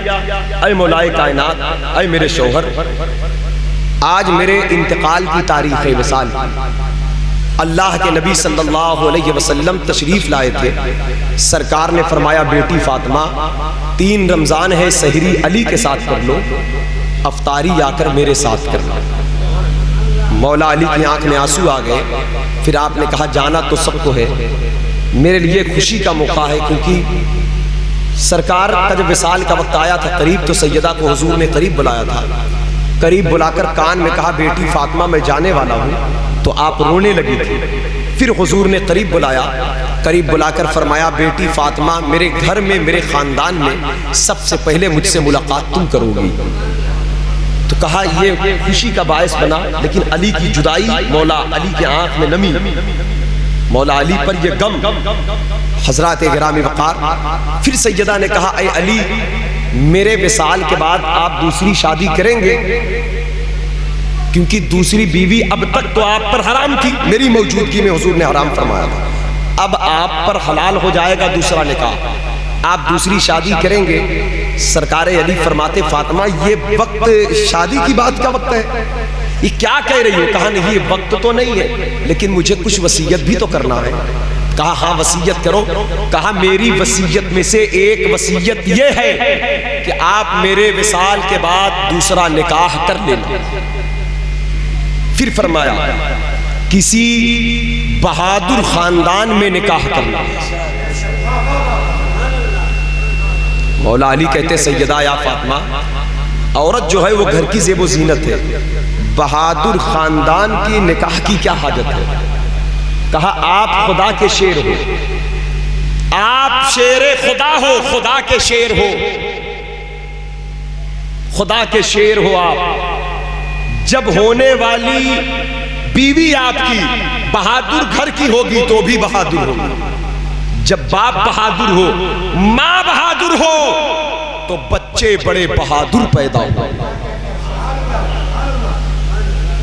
اے مولا کائنات، اے میرے شوہر، آج میرے انتقال کی تاریخ وصال، اللہ کے نبی صلی اللہ علیہ وسلم تشریف لائے تھے، سرکار نے فرمایا بیٹی فاطمہ 3 رمضان ہے، سحری علی کے ساتھ کر لو، افطاری آ کر میرے ساتھ کر لو۔ مولا علی کی آنکھ میں آنسو آ گئے، پھر آپ نے کہا جانا تو سب کو ہے، میرے لیے خوشی کا موقع ہے، کیونکہ سرکار کا جب وصال کا وقت آیا تھا قریب، تو سیدہ کو حضور نے قریب بلایا تھا، قریب بلا کر کان میں کہا بیٹی فاطمہ میں جانے والا ہوں، تو آپ رونے لگی تھی۔ پھر حضور نے قریب بلایا، قریب بلا کر فرمایا بیٹی فاطمہ میرے گھر میں میرے خاندان میں سب سے پہلے مجھ سے ملاقات تم کرو گی۔ تو کہا یہ خوشی کا باعث بنا، لیکن علی کی جدائی، مولا علی کی آنکھ میں نمی، مولا علی پر یہ غم۔ حضرات گرامی وقار، پھر سیدہ نے کہا اے علی میرے وصال کے بعد آپ دوسری شادی کریں گے؟ کیونکہ دوسری بیوی اب تک تو آپ پر حرام تھی، میری موجودگی میں حضور نے حرام فرمایا تھا، اب آپ پر حلال ہو جائے گا دوسرا نکاح، آپ دوسری شادی کریں گے؟ سرکار علی فرماتے فاطمہ یہ وقت شادی کی بات کا وقت ہے، یہ کیا کہہ رہی ہو؟ کہا نہیں یہ وقت تو نہیں ہے، لیکن مجھے کچھ وصیت بھی تو کرنا ہے۔ کہا ہاں وصیت کرو۔ کہا میری وصیت میں سے ایک وصیت یہ ہے کہ آپ میرے وصال کے بعد دوسرا نکاح کر لینا۔ پھر فرمایا کسی بہادر خاندان میں نکاح کرنا۔ مولا علی کہتے سیدہ یا فاطمہ عورت جو ہے وہ گھر کی زیب و زینت ہے، بہادر خاندان کی نکاح کی کیا حاجت ہے؟ کہا آپ خدا کے شیر ہو، آپ شیر خدا ہو، خدا کے شیر ہو، خدا کے شیر ہو آپ۔ جب ہونے والی بیوی آپ کی بہادر گھر کی ہوگی تو بھی بہادر ہوگی، جب باپ بہادر ہو، ماں بہادر ہو تو بچے بڑے بہادر پیدا ہو۔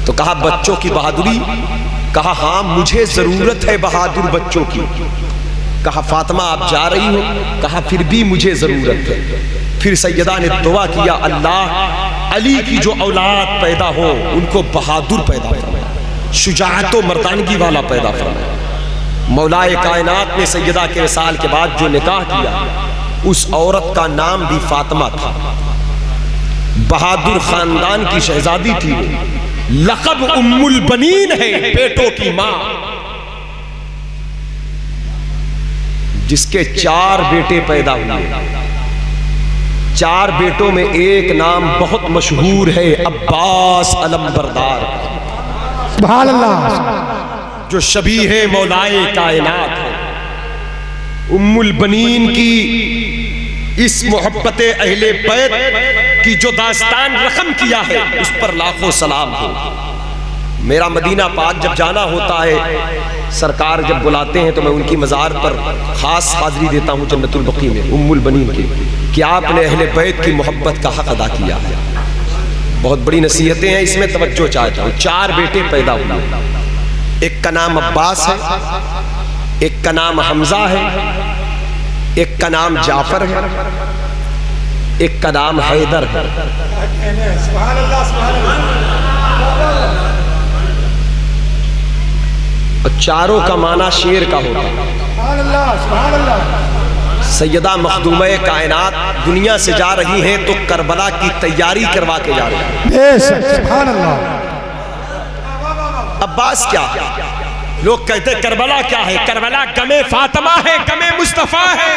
تو کہا بچوں کی بہادری کہا ہاں مجھے ضرورت ہے بہادر بچوں کی. کہا فاطمہ آپ جا رہی ہو؟ کہا پھر بھی مجھے ضرورت ہے. پھر سیدہ نے دعا کیا اللہ علی کی جو اولاد پیدا ہو ان کو بہادر پیدا فرما، شجاعت و مردانگی والا پیدا فرما. مولائے کائنات نے سیدہ کے وصال کے بعد جو نکاح کیا اس عورت کا نام بھی فاطمہ تھا. بہادر خاندان کی شہزادی تھی وہ. لقب ام البنین ہے، بیٹوں کی ماں. جس کے 4 بیٹے پیدا ہوئے. 4 بیٹوں میں ایک نام بہت مشہور ہے، عباس علمبردار، سبحان اللہ، جو شبیہ مولائے کائنات ہے. ام البنین کی اس محبت اہل بیت کی جو داستان رقم کیا ہے اس پر لاکھوں سلام ہو. میرا مدینہ پاک جب جانا ہوتا ہے، سرکار جب بلاتے ہیں تو میں ان کی مزار پر خاص حاضری دیتا ہوں جنت البقیع میں ام البنین کی، کہ آپ نے اہل بیت کی محبت کا حق ادا کیا ہے. بہت بڑی نصیحتیں ہیں اس میں، توجہ چاہتا ہوں. 4 بیٹے پیدا ہوئے. ایک کا نام عباس ہے، ایک کا نام حمزہ ہے، ایک کا نام جعفر ہے، ایک کا نام حیدر ہے. سبحان اللہ، سبحان اللہ. اور چاروں کا معنی شیر کا ہوتا ہے. سبحان اللہ، سبحان اللہ. سیدہ مخدومہ کائنات دنیا سے جا رہی ہیں تو کربلا کی تیاری کروا کے جا رہی ہیں. بے شک، سبحان اللہ. عباس کیا ہے؟ لوگ کہتے ہیں کربلا کیا ہے؟ کربلا غم فاطمہ ہے، غم مصطفیٰ ہے.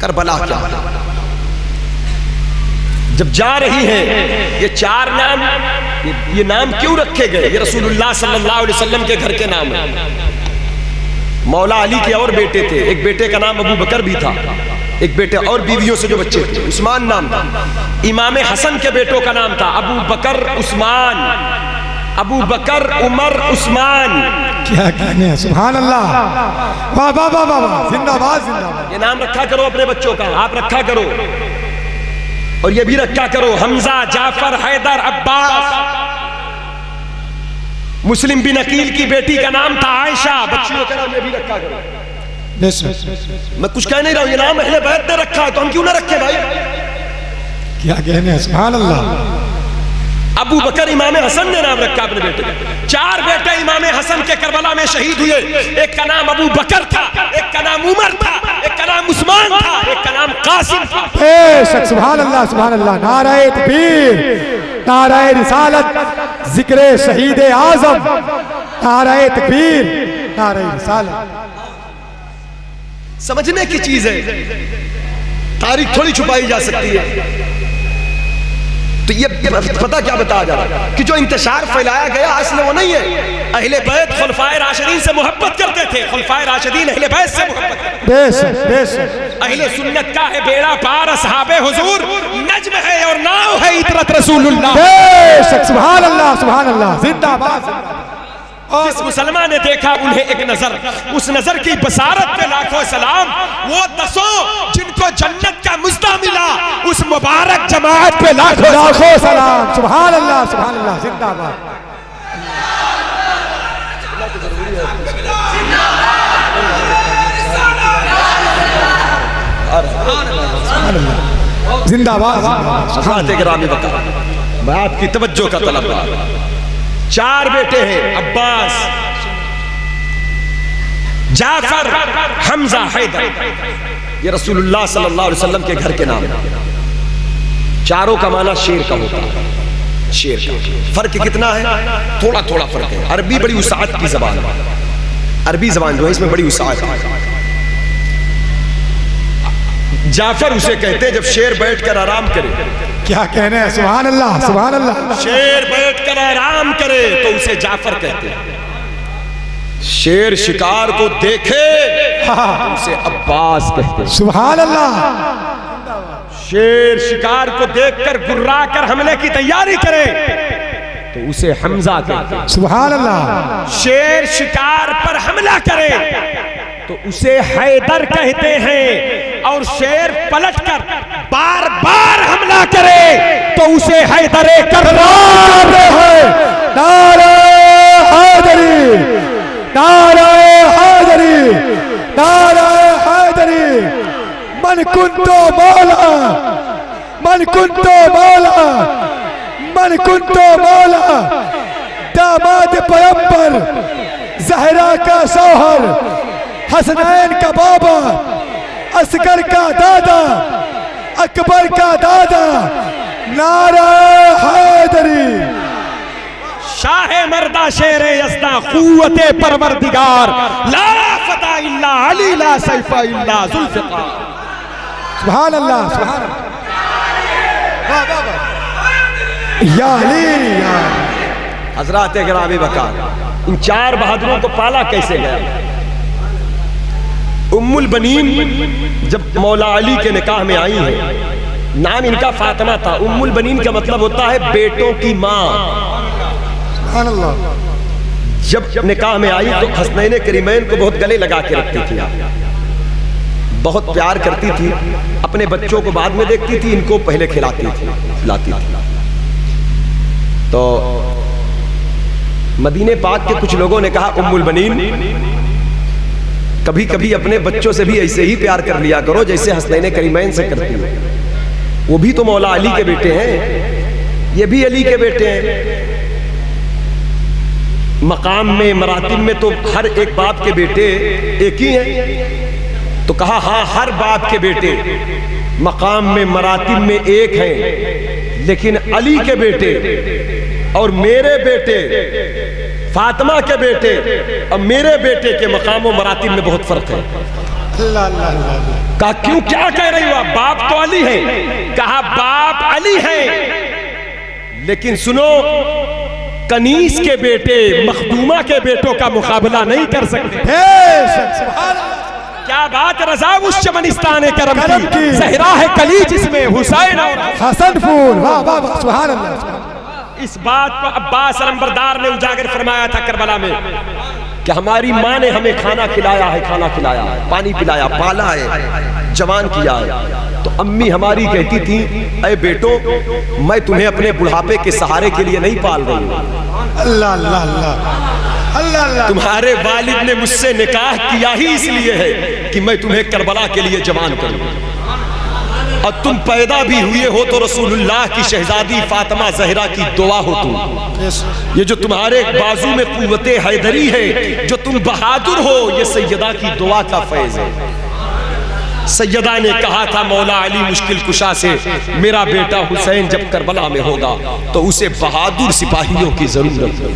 کربلا کیا ہے؟ جب جا رہی ہیں یہ 4 نام، یہ نام کیوں رکھے گئے؟ یہ رسول اللہ صلی اللہ علیہ وسلم کے گھر کے نام ہیں. مولا علی کے اور بیٹے تھے. ایک بیٹے کا نام ابو بکر بھی تھا، ایک بیٹے اور بیویوں سے جو بچے تھے عثمان نام تھا. امام حسن کے بیٹوں کا نام تھا ابو بکر عثمان، ابو بکر عمر عثمان. کیا کہنے ہیں، سبحان اللہ. واہ واہ واہ واہ، زندہ باد، زندہ باد. یہ نام رکھا کرو اپنے بچوں کا، آپ رکھا کرو. اور یہ بھی رکھا کرو حمزہ، جعفر، حیدر، عباس. مسلم بن عقیل کی بیٹی کا نام تھا عائشہ. بچیوں کا نام یہ بھی رکھا کرو. بے شک. میں کچھ کہہ نہیں رہا ہوں، یہ نام اہل بیت نے رکھا ہے تو ہم کیوں نہ رکھے بھائی؟ کیا کہنے ہیں، سبحان اللہ. ابو بکر امام حسن نے نام رکھا اپنے بیٹے کا. 4 بیٹے امام حسن کے کربلا میں شہید ہوئے. ایک کا نام ابو بکر تھا، ایک کا نام عمر تھا، ایک کا نام عثمان تھا، ایک کا نام قاسم تھا. بے شک، سبحان اللہ، سبحان اللہ. نعرہ تکبیر، نعرہ رسالت، ذکر شہید اعظم. نعرہ تکبیر، نعرہ رسالت. سمجھنے کی چیز ہے، تاریخ تھوڑی چھپائی جا سکتی ہے. تو یہ پتہ کیا بتایا جا رہا ہے کہ جو انتشار پھیلایا گیا اصل وہ نہیں ہے. اہل بیت خلفائے راشدین سے محبت کرتے تھے، خلفائے راشدین اہل بیت سے محبت کرتے تھے. بے شک، بے شک. اہل سنت کا ہے بیڑا پار اصحاب حضور، نجم ہے اور ناؤ ہے عطرت رسول اللہ. بے شک، سبحان اللہ، سبحان اللہ. زندہ باد، زندہ باد. جس مسلمان نے دیکھا انہیں ایک نظر، اس نظر کی بصارت پہ لاکھوں سلام. وہ 10 جن کو جنت کا مزدہ ملا، اس مبارک جماعت پہ لاکھوں سلام. سبحان اللہ، سبحان اللہ. زندہ باد. زندہ باد. حضرات گرامی بتا، میں آپ کی توجہ کا طلبگار. 4 بیٹے ہیں، عباس، جعفر، حمزہ، حیدر. یہ رسول اللہ صلی اللہ علیہ وسلم کے گھر کے نام ہیں. چاروں کا معنی شیر کا ہوتا ہے. شیر کا فرق کتنا ہے؟ تھوڑا تھوڑا فرق ہے. عربی بڑی وسعت کی زبان ہے. عربی زبان جو ہے اس میں بڑی وسعت ہے. جعفر اسے کہتے ہیں جب شیر بیٹھ کر آرام کرے. کیا کہنے ہیں، سبحان اللہ، سبحان اللہ. شیر بیٹھ کر آرام کرے تو اسے جعفر کہتے ہیں. شیر شکار کو دیکھے تو اسے عباس کہتے ہیں. سبحان اللہ. شیر شکار کو دیکھ کر گرا کر حملے کی تیاری کرے تو اسے حمزہ کہتے ہیں. سبحان اللہ. شیر شکار پر حملہ کرے تو اسے حیدر کہتے ہیں، اور شیر پلٹ کر بار بار حملہ کرے تو اسے حیدر کرار ہے۔ نعرہ حیدری، نعرہ حیدری، نعرہ حیدری، من کنتو مولا، من کنتو مولا، من کنتو مولا، داماد پیغمبر، زہرا کا شوہر، حسنین کا بابا، اصغر کا دادا، اکبر کا دادا، نعرہ حیدری۔ شاہ مردہ شیر یزداں قوت پروردگار، لا فتح الا علی، لا سیف الا ذوالفقار۔ سبحان اللہ، سبحان اللہ، یا علی یا حضرات گرامی وقار، ان چار بہادروں کو پالا کیسے گیا؟ ام البنین جب مولا علی کے نکاح میں آئی ہیں، نام ان کا فاطمہ تھا۔ ام البنین کا مطلب ہوتا ہے بیٹوں کی ماں۔ سبحان اللہ۔ جب نکاح میں آئی تو حسنین کریمین کو بہت گلے لگا کے رکھتی تھی، بہت پیار کرتی تھی، اپنے بچوں کو بعد میں دیکھتی تھی، ان کو پہلے کھلاتی تھی۔ تو مدینے پاک کے کچھ لوگوں نے کہا ام البنین کبھی کبھی اپنے بچوں سے بھی ایسے ہی پیار کر لیا کرو جیسے حسنین کریمین سے کرتی ہو، وہ بھی تو مولا علی کے بیٹے ہیں، یہ بھی علی کے بیٹے ہیں، مقام میں مراتب میں تو ہر ایک باپ کے بیٹے ایک ہی ہیں۔ تو کہا ہاں ہر باپ کے بیٹے مقام میں مراتب میں ایک ہیں، لیکن علی کے بیٹے اور میرے بیٹے، فاطمہ کے بیٹے اور میرے بیٹے کے مقام و مراتب میں بہت فرق ہے۔ اللہ اللہ اللہ۔ کہا کیوں، کیا کہہ رہی ہو؟ باپ تو علی ہے۔ کہا باپ علی ہے، لیکن سنو، کنیز کے بیٹے مخدومہ کے بیٹوں کا مقابلہ نہیں کر سکتے۔ کیا بات رضا اس چمنستان کرم کی، زہرا ہے کلی جس میں حسین اور حسن پھول، واہ واہ واہ، سبحان اللہ۔ اس بات کو عباس علمبردار نے اجاگر فرمایا تھا کربلا میں کہ ہماری ماں نے ہمیں کھانا کھلایا ہے، کھانا کھلایا ہے، پانی پلایا، پالا ہے، جوان کیا ہے۔ تو امی ہماری کہتی تھی اے بیٹو، میں تمہیں اپنے بڑھاپے کے سہارے کے لیے نہیں پال رہی ہوں، اللہ اللہ اللہ، اللہ اللہ، تمہارے والد نے مجھ سے نکاح کیا ہی اس لیے ہے کہ میں تمہیں کربلا کے لیے جوان کروں، اور تم پیدا بھی ہوئے ہو تو رسول اللہ کی شہزادی فاطمہ زہرا کی دعا ہو تم۔ یہ جو تمہارے بازو میں قوت حیدری ہے، جو تم بہادر ہو، یہ سیدہ کی دعا کا فیض ہے۔ سیدہ نے کہا تھا مولا علی مشکل کشا سے، میرا بیٹا حسین جب کربلا میں ہوگا تو اسے بہادر سپاہیوں کی ضرورت ہے،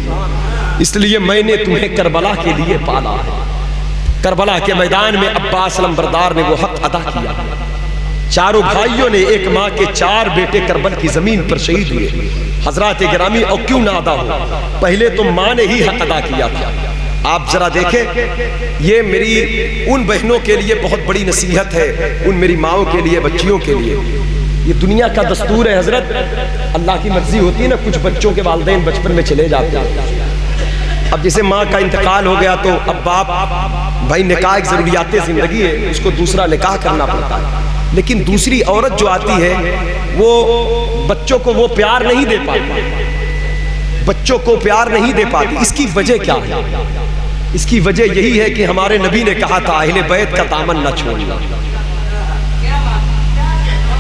اس لیے میں نے تمہیں کربلا کے لیے پالا ہے۔ کربلا کے میدان میں عباس علمبردار نے وہ حق ادا کیا، چاروں بھائیوں نے، ایک ماں کے 4 بیٹے کربل کی زمین پر شہید ہوئے۔ حضرات گرامی، اور کیوں نہ ادا ہو، پہلے تو ماں نے ہی حق ادا کیا تھا۔ آپ ذرا دیکھیں، یہ میری ان بہنوں کے لیے بہت بڑی نصیحت ہے، ان میری ماؤں کے لیے، بچیوں کے لیے۔ یہ دنیا کا دستور ہے حضرت، اللہ کی مرضی ہوتی ہے نا، کچھ بچوں کے والدین بچپن میں چلے جاتے ہیں۔ اب جیسے ماں کا انتقال ہو گیا تو اب باپ، بھائی نکاح ایک ضروریات زندگی ہے، اس کو دوسرا نکاح کرنا پڑتا ہے، لیکن دوسری عورت جو آتی ہے وہ بچوں کو وہ پیار نہیں دے پاتی، بچوں کو پیار نہیں دے پاتی۔ اس کی وجہ کیا ہے؟ اس کی وجہ یہی ہے کہ ہمارے نبی نے کہا تھا اہل بیت کا دامن نہ چھوڑنا۔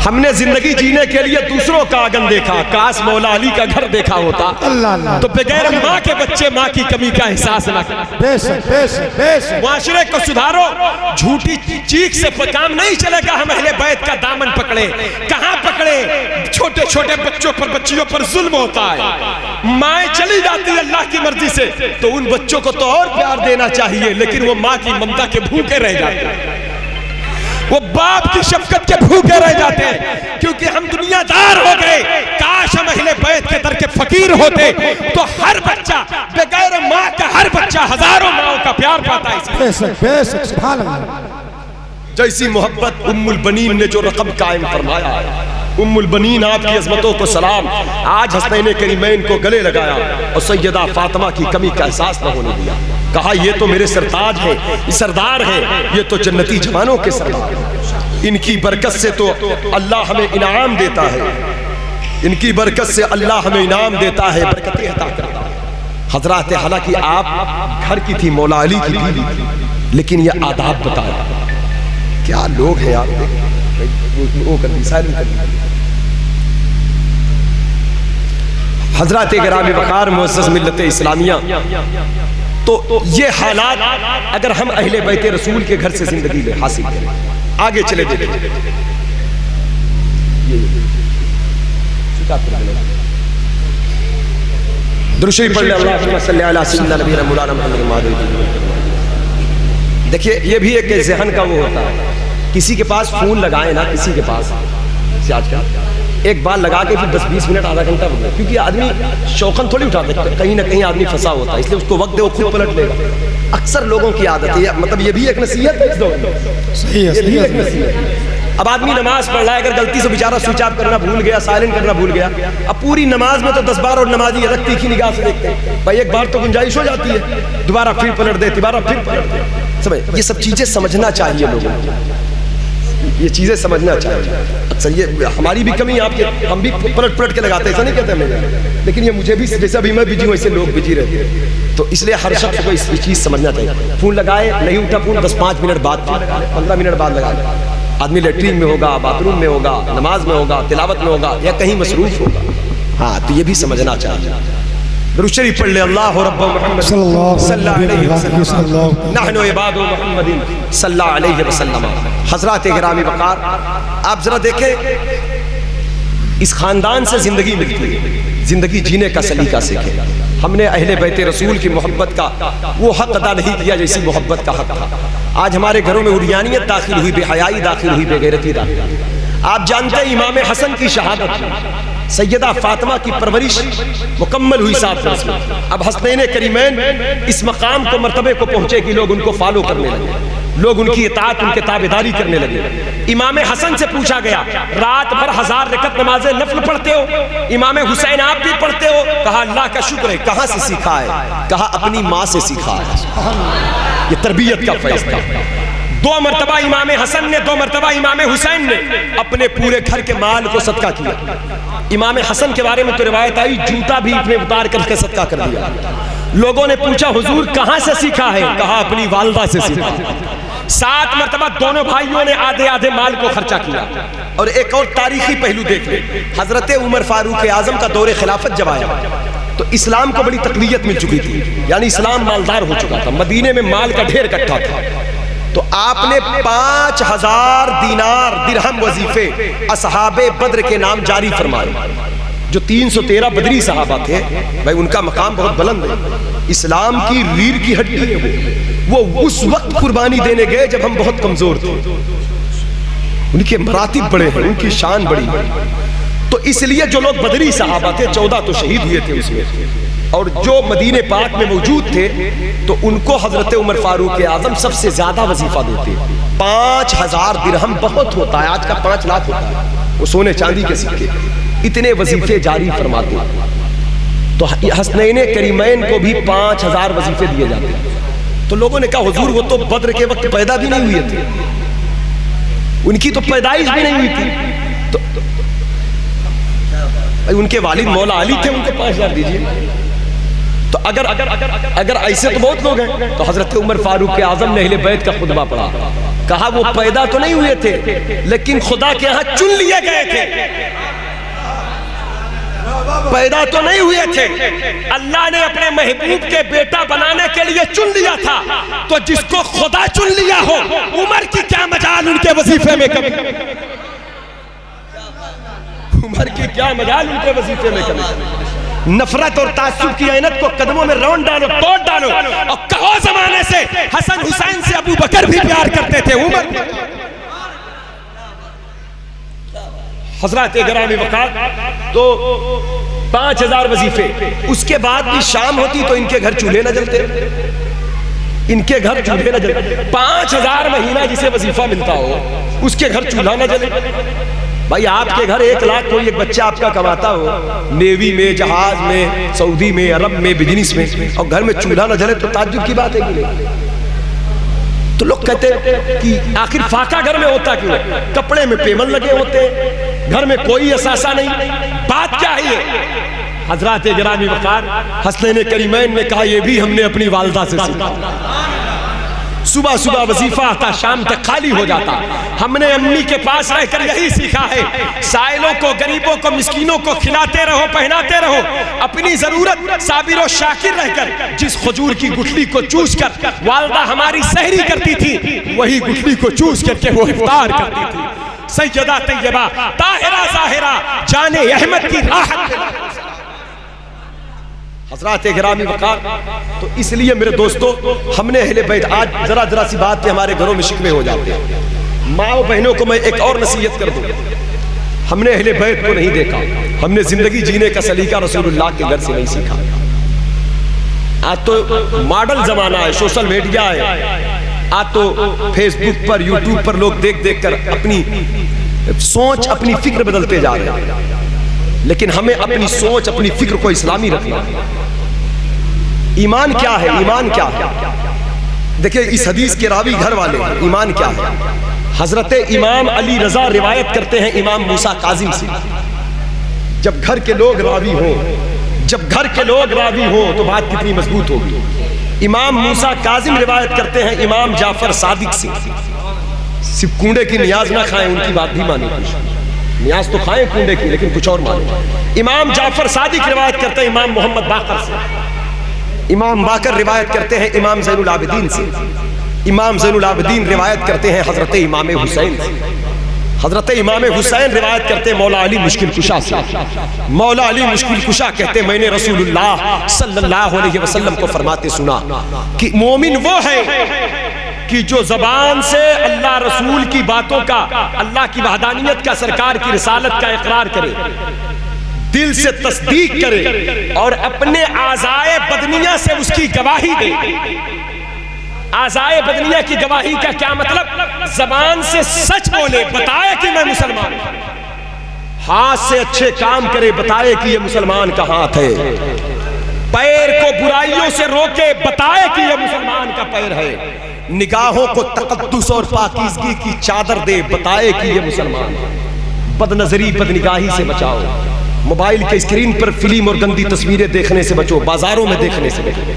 ہم نے زندگی جینے کے لیے دوسروں کا آنگن دیکھا، کاش مولا علی کا گھر دیکھا ہوتا تو بغیر ماں کے بچے ماں کی کمی کا احساس نہ کرتے۔ بے شک بے شک بے شک۔ معاشرے کو سدھارو، جھوٹی چیخ سے کام نہیں چلے گا۔ ہم اہل بیت کا دامن پکڑے، کہاں پکڑے؟ چھوٹے چھوٹے بچوں پر، بچیوں پر ظلم ہوتا ہے، مائیں چلی جاتی ہے اللہ کی مرضی سے تو ان بچوں کو تو اور پیار دینا چاہیے، لیکن وہ ماں کی ممتا کے بھوکے رہ جاتے ہیں، وہ باپ کی شفقت کے بھوکے رہ جاتے ہیں، کیونکہ ہم دنیا دار ہو گئے۔ کاش ہم اہل بیت کے در کے فقیر ہوتے تو ہر بچہ، بغیر ماں کا ہر بچہ ہزاروں ماں کا پیار پاتا ہے۔ بے شک بے شک، سبحان اللہ۔ جیسی محبت ام البنین نے جو رقم قائم فرمایا ہے، ام البنین آپ کی عظمتوں کو سلام، آج حسنین کریمین کو گلے لگایا اور سیدہ فاطمہ کی کمی کا احساس نہ ہونے دیا۔ کہا یہ تو میرے سرتاج ہیں، سردار ہیں، یہ تو جنتی جوانوں کے سردار ہیں، ان کی برکت سے تو اللہ ہمیں انعام دیتا ہے، ان کی برکت سے اللہ ہمیں انعام دیتا ہے، برکتیں عطا کرتا ہے۔ حضرات حالانکہ آپ گھر کی تھی، مولا علی کی تھی، لیکن یہ آداب بتایا۔ کیا لوگ ہیں آپ، وہ کر دی سائل کر دی۔ حضرات گرامی وقار معزز ملت اسلامیہ، تو یہ حالات اگر ہم اہل بیت رسول کے گھر سے زندگی میں حاصل کریں، آگے چلے دیکھیں، درود شریف پڑھ لیں، اللہم صلی علی سیدنا نبینا مولانا محمد۔ دیکھیے یہ بھی ایک ذہن کا وہ ہوتا ہے، کسی کے پاس فون لگائیں نا، کسی کے پاس آج کل ایک بار لگا کے پھر 10-20 منٹ آدھا گھنٹہ ہو گیا، کیونکہ آدمی شوقاً تھوڑی اٹھا دیتا ہے، کہیں نہ کہیں آدمی پھنسا ہوتا ہے، اس لیے اس کو وقت دے وہ خود پلٹ لے گا۔ اکثر لوگوں کی عادت ہے، مطلب یہ بھی ایک نصیحت ہے اس دور میں، یہ بھی ایک نصیحت ہے۔ اب آدمی نماز پڑھ رہا ہے، اگر غلطی سے بیچارہ سوئچ آف کرنا بھول گیا، سائلنٹ کرنا بھول گیا، اب پوری نماز میں تو 10 بار اور نمازی الگ تیکھی نگاہ سے دیکھتے ہیں، بھائی ایک بار تو گنجائش ہو جاتی ہے، دوبارہ پھر پلٹ دے، دوبارہ پھر پلٹ دے۔ سمجھ، یہ سب چیزیں سمجھنا چاہیے لوگوں کو، یہ چیزیں سمجھنا چاہیے۔ اکثر یہ ہماری بھی کمی ہے، آپ کے ہم بھی پلٹ پلٹ کے لگاتے ہیں، ایسا نہیں کہتے ہمیں، لیکن یہ مجھے بھی جیسا بھی میں بجی ہوں ایسے لوگ بجی رہتے ہیں، تو اس لیے ہر شخص کو اس چیز سمجھنا چاہیے۔ فون لگائے نہیں اٹھا فون، 10-5 منٹ بعد 15 منٹ بعد لگا لیں۔ آدمی لیٹرین میں ہوگا، باتھ روم میں ہوگا، نماز میں ہوگا، تلاوت میں ہوگا، یا کہیں مصروف ہوگا، ہاں تو یہ بھی سمجھنا چاہیے۔ درود شریف پڑھ لیں، اللہ رب محمد صلی اللہ علیہ وسلم، نحن عباد محمد صلی اللہ علیہ وسلم۔ حضرات گرامی وقار، آپ ذرا دیکھیں اس خاندان سے زندگی ملتی ہے، زندگی جینے کا سلیقہ سیکھیں۔ ہم نے اہل بیت رسول کی محبت کا وہ حق ادا نہیں کیا جیسی محبت کا حق تھا۔ آج ہمارے گھروں میں عریانیت داخل ہوئی، بے حیائی داخل ہوئی، بے غیرتی داخل ہوئی۔ آپ جانتے ہیں امام حسن کی شہادت، سیدہ فاطمہ کی پرورش مکمل ہوئی 7 برس میں۔ اب حسنین کریمین اس مقام کو، مرتبے کو پہنچے کہ لوگ ان کو فالو کرنے لگے، لوگ ان کی اطاعت، ان کے تابعداری کرنے لگے۔ امام حسن سے پوچھا گیا، رات بھر 1000 رکعت نماز نفل پڑھتے ہو؟ امام حسین آپ بھی پڑھتے ہو؟ کہا اللہ کا شکر ہے۔ کہاں سے سیکھا ہے؟ کہا اپنی ماں سے سیکھا ہے۔ یہ تربیت کا فیض تھا۔ 2 مرتبہ امام حسن نے، 2 مرتبہ امام حسین نے اپنے پورے گھر کے مال کو صدقہ کیا۔ امام حسن کے بارے میں تو روایت آئی جوتا بھی اپنے اتار کر کے صدقہ کر دیا۔ لوگوں نے پوچھا حضور کہاں سے سیکھا ہے؟ کہا اپنی والدہ سے سیکھا۔ 7 مرتبہ دونوں بھائیوں نے آدھے آدھے مال کو خرچہ کیا۔ اور ایک اور تاریخی پہلو دیکھ لیں، حضرت عمر فاروق اعظم کا دور خلافت جب آیا تو اسلام کو بڑی تقویت مل چکی تھی، یعنی اسلام مالدار ہو چکا تھا، مدینے میں مال کا ڈھیر اکٹھا تھا۔ تو آپ نے 5000 دینار درہم وظیفے اصحاب بدر کے نام جاری فرمائے۔ جو 313 بدری صحابہ تھے، بھائی ان کا مقام بہت بلند ہے، اسلام کی ریڑھ کی ہڈی ہے۔ وہ اس وقت قربانی دینے گئے جب ہم بہت کمزور تھے، ان کے مراتب بڑے ہیں، ان کی شان بڑی ہے۔ تو اس لیے جو لوگ بدری صحابہ تھے 14 تو شہید ہوئے تھے اس میں، اور جو مدینہ پاک میں موجود تھے تو ان کو حضرت عمر فاروق اعظم سب سے زیادہ وظیفہ دیتے۔ 5000 درہم بہت ہوتا ہے، آج کا 5 لاکھ ہوتا ہے، وہ سونے چاندی کے سکے، اتنے وظیفے جاری فرماتے۔ تو حسنین کریمین کو بھی 5000 وظیفے دیے جاتے۔ تو لوگوں نے کہا حضور وہ تو بدر کے وقت پیدا بھی نہیں ہوئے تھے، ان کی تو پیدائش بھی نہیں ہوئی تھی، تو ان کے والد مولا علی تھے، ان کو 5000 دیجیے۔ تو اگر ایسے تو بہت لوگ ہیں۔ تو حضرت عمر فاروق اعظم نے اہل بیت کا خطبہ پڑھا، کہا وہ پیدا تو نہیں ہوئے تھے لیکن خدا کے ہاں چن لیے گئے تھے۔ پیدا تو نہیں ہوئے تھے، اللہ نے اپنے محبوب کے بیٹا بنانے کے لیے چن لیا تھا۔ تو جس کو خدا چن لیا ہو، عمر کی کیا مجال ان کے وظیفے میں کمی، عمر کی کیا مجال ان کے وظیفے میں کمی۔ نفرت اور تعصب کی عینت کو قدموں میں رون ڈالو، توڑ ڈالو، اور کہو زمانے سے حسن حسین سے ابو بکر بھی پیار کرتے تھے، عمر۔ حضرات گرامی وقار، تو 5000 وظیفے، اس کے بعد بھی شام ہوتی تو ان کے گھر چولہے نہ جلتے، ان کے گھر چولہے نہ جلتے۔ 5000 مہینہ جسے وظیفہ ملتا ہو اس کے گھر چولہا نہ جلے۔ بھائی آپ کے گھر 1 لاکھ کوئی ایک بچہ آپ کا کماتا ہو، نیوی میں، جہاز میں، سعودی میں، عرب میں، بزنس میں، اور گھر میں چولہا نہ جلے تو تعجب کی بات ہے کہ نہیں؟ تو لوگ کہتے ہیں کہ آخر فاقہ گھر میں ہوتا کیوں ہے؟ کپڑے میں پیمن لگے ہوتے ہیں، گھر میں کوئی اثاثہ نہیں، بات کیا ہے یہ؟ حضرات گرامی وقار حسنین کریمین نے کہا یہ بھی ہم نے اپنی والدہ سے سیکھا۔ صبح صبح وظیفہ آتا، شام تک خالی ہو جاتا، ہم نے امی کے پاس رہ کر یہی سیکھا ہے، سائلوں کو، غریبوں کو، مسکینوں کو کھلاتے رہو، پہناتے رہو، اپنی ضرورت صابر و شاکر رہ کر، جس کھجور کی گٹھلی کو چوس کر والدہ ہماری سحری کرتی تھی، وہی گٹھلی کو چوس کر کے وہ افطار کرتی تھی۔ سیدہ طیبہ طاہرہ ظاہرہ جان احمد کی راحت۔ حضرات گرامی وقار، تو اس لیے میرے دوستو ہم نے اہل بیت، آج ذرا سی بات پہ ہمارے گھروں میں شکوے ہو جاتے ہیں۔ ماں و بہنوں کو میں ایک اور نصیحت کر دوں، ہم نے اہل بیت کو نہیں دیکھا، ہم نے زندگی جینے کا سلیقہ رسول اللہ کے گھر سے نہیں سیکھا۔ آج تو ماڈل زمانہ ہے، سوشل میڈیا ہے، آج تو فیس بک پر، یوٹیوب پر لوگ دیکھ کر اپنی سوچ، اپنی فکر بدلتے جا رہے ہیں، لیکن ہمیں اپنی سوچ، اپنی فکر کو اسلامی رکھنا ہے۔ ایمان کیا ہے؟ ایمان کیا ہے؟ دیکھیں اس حدیث کے راوی گھر والے ہیں، ایمان کیا ہے؟ حضرت امام علی رضا روایت کرتے ہیں امام موسیٰ کاظم سے، جب گھر کے لوگ راوی ہوں تو بات کتنی مضبوط ہوگی۔ امام موسیٰ کاظم روایت کرتے ہیں امام جعفر صادق سے، صرف کنڈے کی نیاز نہ کھائیں، ان کی بات بھی مانیں، نیاز تو کھائیں کنڈے کی لیکن کچھ اور مانیں۔ امام جعفر صادق روایت کرتے ہیں امام محمد باقر سے، امام باقر روایت کرتے ہیں امام زین العابدین سے، امام زین العابدین روایت کرتے ہیں حضرت امام حسین سے، حضرت امام حسین روایت کرتے ہیں مولا علی مشکل کشا سے۔ مولا علی مشکل کشا کہتے ہیں میں نے رسول اللہ صلی اللہ علیہ وسلم کو فرماتے سنا کہ مومن وہ ہے کہ جو زبان سے اللہ رسول کی باتوں کا، اللہ کی وحدانیت کا، سرکار کی رسالت کا اقرار کرے، دل سے تصدیق کرے اور اپنے اعضائے بدنیہ سے اس کی گواہی دے۔ اعضائے بدنیہ کی گواہی کا کیا مطلب؟ زبان سے سچ بولے، بتائے کہ میں مسلمان ہوں، ہاتھ سے اچھے کام کرے، بتائے کہ یہ مسلمان کا ہاتھ ہے، پیر کو برائیوں سے روکے، بتائے کہ یہ مسلمان کا پیر ہے، نگاہوں کو تقدس اور پاکیزگی کی چادر دے، بتائے کہ یہ مسلمان ہے، بد نظری بد نگاہی سے بچاؤ، موبائل کے اسکرین پر فلم اور گندی تصویریں دیکھنے سے بچو، بازاروں میں دیکھنے سے بچو۔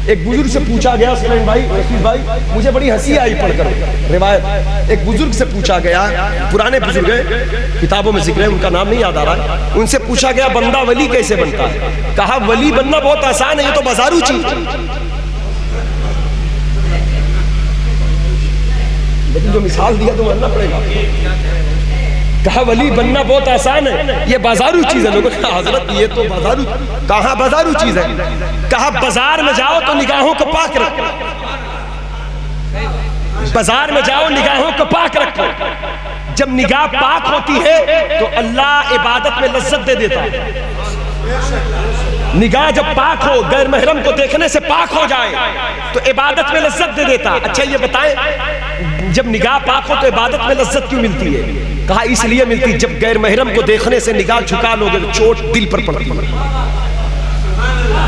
ایک بزرگ سے پوچھا گیا، سلیم بھائی، رشید بھائی، مجھے بڑی ہنسی آئی پڑھ کر روایت، ایک بزرگ سے پوچھا گیا، پرانے بزرگ ہیں، کتابوں میں ذکر ہے، ان کا نام نہیں یاد آ رہا ہے، ان سے پوچھا گیا بندہ ولی کیسے بنتا ہے؟ کہا ولی بننا بہت آسان ہے، یہ تو بازارو چیز ہے، لیکن جو مثال دیا تو ماننا پڑے گا۔ کہا ولی بننا بہت آسان ہے، یہ بازارو چیز ہے۔ لوگوں نے کہا حضرت یہ تو بازارو، کہاں بازارو چیز ہے؟ کہا بازار میں جاؤ تو نگاہوں کو پاک رکھو، بازار میں جاؤ نگاہوں کو پاک رکھو، جب نگاہ پاک ہوتی ہے تو اللہ عبادت میں لذت دے دیتا ہے۔ نگاہ جب پاک ہو، غیر محرم کو دیکھنے سے پاک ہو جائے تو عبادت میں لذت دے دیتا۔ اچھا یہ بتائیں جب نگاہ پاک ہو تو عبادت میں لذت کیوں ملتی ہے؟ کہا اس لیے ملتی جب غیر محرم کو دیکھنے سے نگاہ جھکا لوگے تو چوٹ دل پر پڑتی ہے۔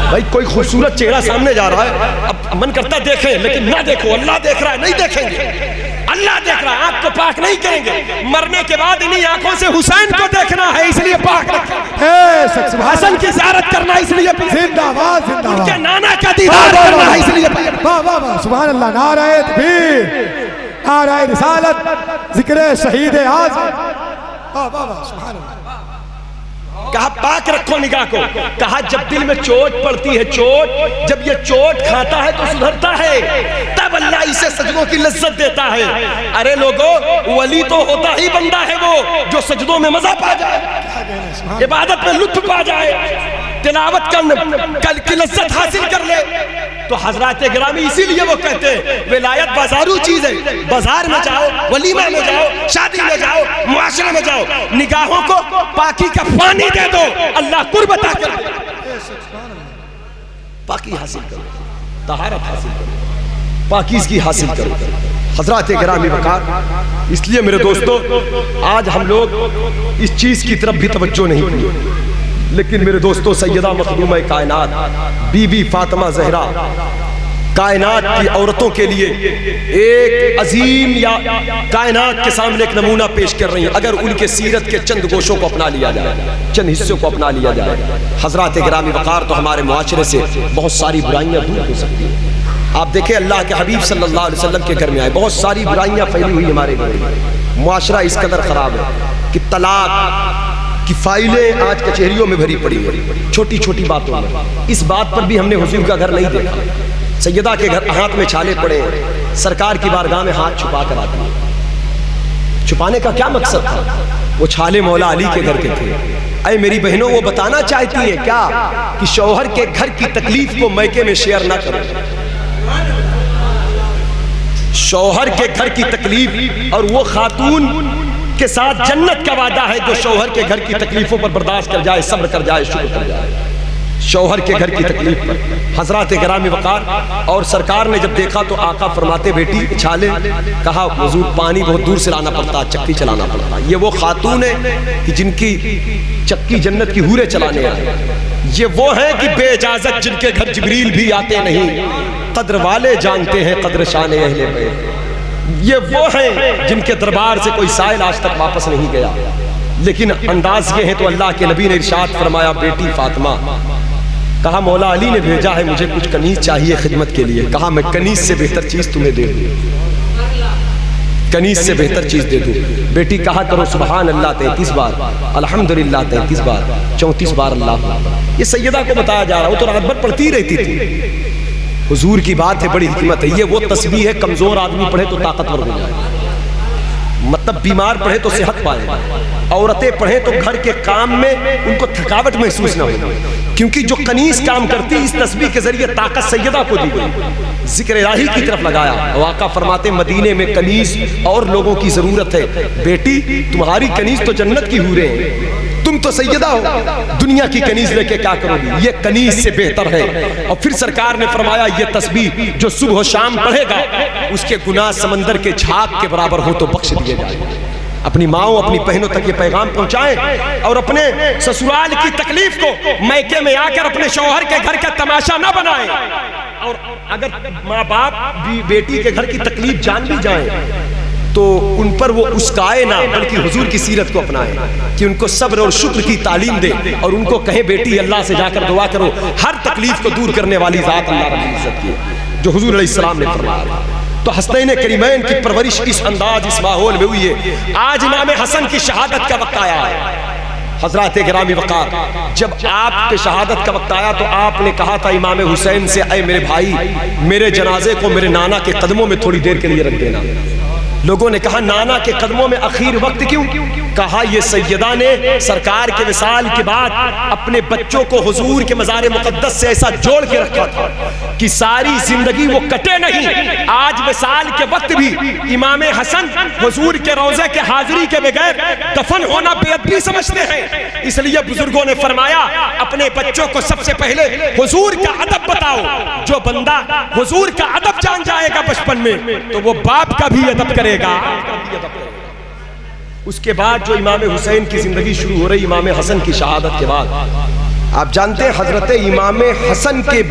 بھائی کوئی خوبصورت چہرہ سامنے جا رہا ہے، اب من کرتا دیکھیں لیکن نہ دیکھو، اللہ دیکھ رہا ہے، نہیں دیکھیں گے، اللہ دیکھ رہا ہے، آنکھ کو پاک نہیں کریں گے، مرنے کے بعد انہی آنکھوں سے حسین کو دیکھنا ہے، اس لیے پاک رکھیں، حسن کی زیارت کرنا اس لیے، زندہ باد زندہ ان باد، کے نانا کا دیدار کرنا ہے اس لیے۔ واہ واہ واہ، سبحان اللہ، نعرہ تکبیر، نعرہ رسالت، ذکر شہید اعظم، واہ واہ واہ، سبحان اللہ۔ کہا پاک رکھو نگاہ کو، کہا جب دل میں چوٹ پڑتی ہے، چوٹ جب یہ چوٹ کھاتا ہے تو سدھرتا ہے، تب اللہ اسے سجدوں کی لذت دیتا ہے۔ ارے لوگوں، ولی تو ہوتا ہی بندہ ہے وہ جو سجدوں میں مزہ پا جائے، عبادت میں لطف پا جائے، تلاوت کی لذت حاصل کر لے۔ تو حضرات گرامی اسی لیے وہ کہتے ہیں ولایت بازارو چیز ہے، بازار میں جاؤ، ولیمہ میں جاؤ، شادی میں جاؤ، معاشرے میں جاؤ، نگاہوں کو پاکی کا پانی دے دو، اللہ قرب عطا کر دے، پاکی حاصل کرو، طہارت حاصل کرو، پاکیزگی حاصل کرو۔ حضرات گرامی وقار، اس لیے میرے دوستو آج ہم لوگ اس چیز کی طرف بھی توجہ نہیں کی، لیکن میرے دوستو سیدہ مخدومہ کائنات بی بی فاطمہ زہرا کائنات کی عورتوں کے لیے ایک عظیم یا کائنات کے سامنے ایک نمونہ پیش کر رہی ہیں۔ اگر ان کے سیرت کے چند گوشوں کو اپنا لیا جائے، چند حصوں کو اپنا لیا جائے، حضرات گرامی وقار، تو ہمارے معاشرے سے بہت ساری برائیاں دور ہو سکتی ہیں۔ آپ دیکھیں اللہ کے حبیب صلی اللہ علیہ وسلم کے گھر میں آئے، بہت ساری برائیاں پھیلی ہوئی ہمارے گھر میں، معاشرہ اس قدر خراب ہے کہ طلاق کی فائلیں آج کچہریوں میں بھری پڑی ہیں، چھوٹی چھوٹی باتوں میں۔ اس بات پر بھی ہم نے حضور کا گھر نہیں دیکھا، سیدہ کے گھر ہاتھ میں چھالے پڑے ہیں، سرکار کی بارگاہ میں ہاتھ چھپا کر آتے ہیں۔ چھپانے کا کیا مقصد تھا؟ وہ چھالے مولا علی کے گھر کے تھے۔ اے میری بہنوں، وہ بتانا چاہتی ہے کیا کہ شوہر کے گھر کی تکلیف کو میکے میں شیئر نہ کرو۔ شوہر کے گھر کی تکلیف، اور وہ خاتون کے ساتھ جنت کا وعدہ ہے جو شوہر کے گھر کی تکلیفوں پر برداشت کر جائے، صبر کر جائے، شکر کر جائے شوہر کے گھر کی تکلیف پر۔ حضرات گرامی وقار، اور سرکار نے جب دیکھا تو آقا فرماتے بیٹی چھالے، کہا حضور پانی بہت دور سے لانا پڑتا، چکی چلانا پڑتا۔ یہ وہ خاتون ہے کہ جن کی چکی جنت کی حوریں چلانے آئے، یہ وہ ہیں کہ بے اجازت جن کے گھر جبریل بھی آتے نہیں، قدر والے جانتے ہیں قدر شان اہل بیت۔ یہ وہ ہیں جن کے دربار سے کوئی سائل آج تک واپس نہیں گیا، لیکن انداز یہ ہے تو اللہ کے نبی نے ارشاد فرمایا بیٹی فاطمہ، کہا مولا علی نے بھیجا ہے، مجھے کچھ کنیز چاہیے خدمت کے لیے، کہا میں کنیز سے بہتر چیز تمہیں دے دوں، کنیز سے بہتر چیز دے دوں۔ بیٹی کہا کرو سبحان اللہ 33 بار، الحمدللہ 33 بار، 34 بار اللہ اکبر۔ یہ سیدہ کو بتایا جا رہا، وہ تو رات بھر پڑھتی رہتی تھی۔ حضور کی بات ہے، بڑی حکمت ہے۔ یہ وہ تسبیح ہے کمزور آدمی پڑھے تو طاقتور ہو جائے، مطلب بیمار پڑھے تو صحت پائے، عورتیں پڑھیں تو گھر کے کام میں ان کو تھکاوٹ محسوس نہ ہو، کیونکہ جو کنیز کام کرتی اس تسبیح کے ذریعے طاقت سیدہ کو دی گئی، ذکر الہی کی طرف لگایا۔ آقا فرماتے مدینے میں کنیز اور لوگوں کی ضرورت ہے، بیٹی تمہاری کنیز تو جنت کی حوریں ہیں، تم تو سیدہ ہو، دنیا کی کنیز لے کے کیا کرو گی؟ یہ کنیز سے بہتر ہے۔ اور پھر سرکار نے فرمایا یہ تسبیح جو صبح و شام پڑھے گا اس کے گناہ سمندر کے جھاگ کے برابر ہو تو بخش دیے جائیں۔ اپنی ماؤں اپنی بہنوں تک یہ پیغام پہنچائیں، اور اپنے سسرال کی تکلیف کو میکے میں آ کر اپنے شوہر کے گھر کا تماشا نہ بنائیں۔ اور اگر ماں باپ بھی بیٹی کے گھر کی تکلیف جان بھی جائیں تو ان پر وہ اسکائے نہ، بلکہ حضور کی سیرت کو اپنائیں کہ ان کو صبر اور شکر کی تعلیم دیں، اور ان کو کہیں بیٹی اللہ سے جا کر دعا کرو، ہر تکلیف کو دور کرنے والی ذات اللہ رب العزت کی ہے، جو حضور علیہ السلام نے فرمایا۔ تو حسنین کریمین کی پرورش اس انداز اس ماحول میں ہوئی ہے۔ آج امام حسن کی شہادت کا وقت آیا ہے۔ حضرات گرامی وقار، جب آپ کے شہادت کا وقت آیا تو آپ نے کہا تھا امام حسین سے، اے میرے بھائی میرے جنازے کو میرے نانا کے قدموں میں تھوڑی دیر کے لیے رکھ دینا۔ لوگوں نے کہا نانا کے قدموں میں اخیر وقت کیوں؟ کہا یہ سیدہ نے سرکار کے وصال کے بعد اپنے بچوں کو حضور کے مزار مقدس سے ایسا جوڑ کے رکھا تھا کہ ساری زندگی وہ کٹے نہیں۔ آج وصال کے وقت بھی امام حسن حضور کے روضے کے حاضری کے بغیر دفن ہونا بے ادبی سمجھتے ہیں، اس لیے بزرگوں نے فرمایا اپنے بچوں کو سب سے پہلے حضور کا ادب بتاؤ۔ جو بندہ حضور کا ادب جان جائے گا بچپن میں تو وہ باپ کا بھی ادب کرے گا۔ اس کے بعد جو امام حسین کی زندگی شروع ہو رہی امام حسن کی شہادت کے بعد، آپ جانتے ہیں حضرت امام حسن کے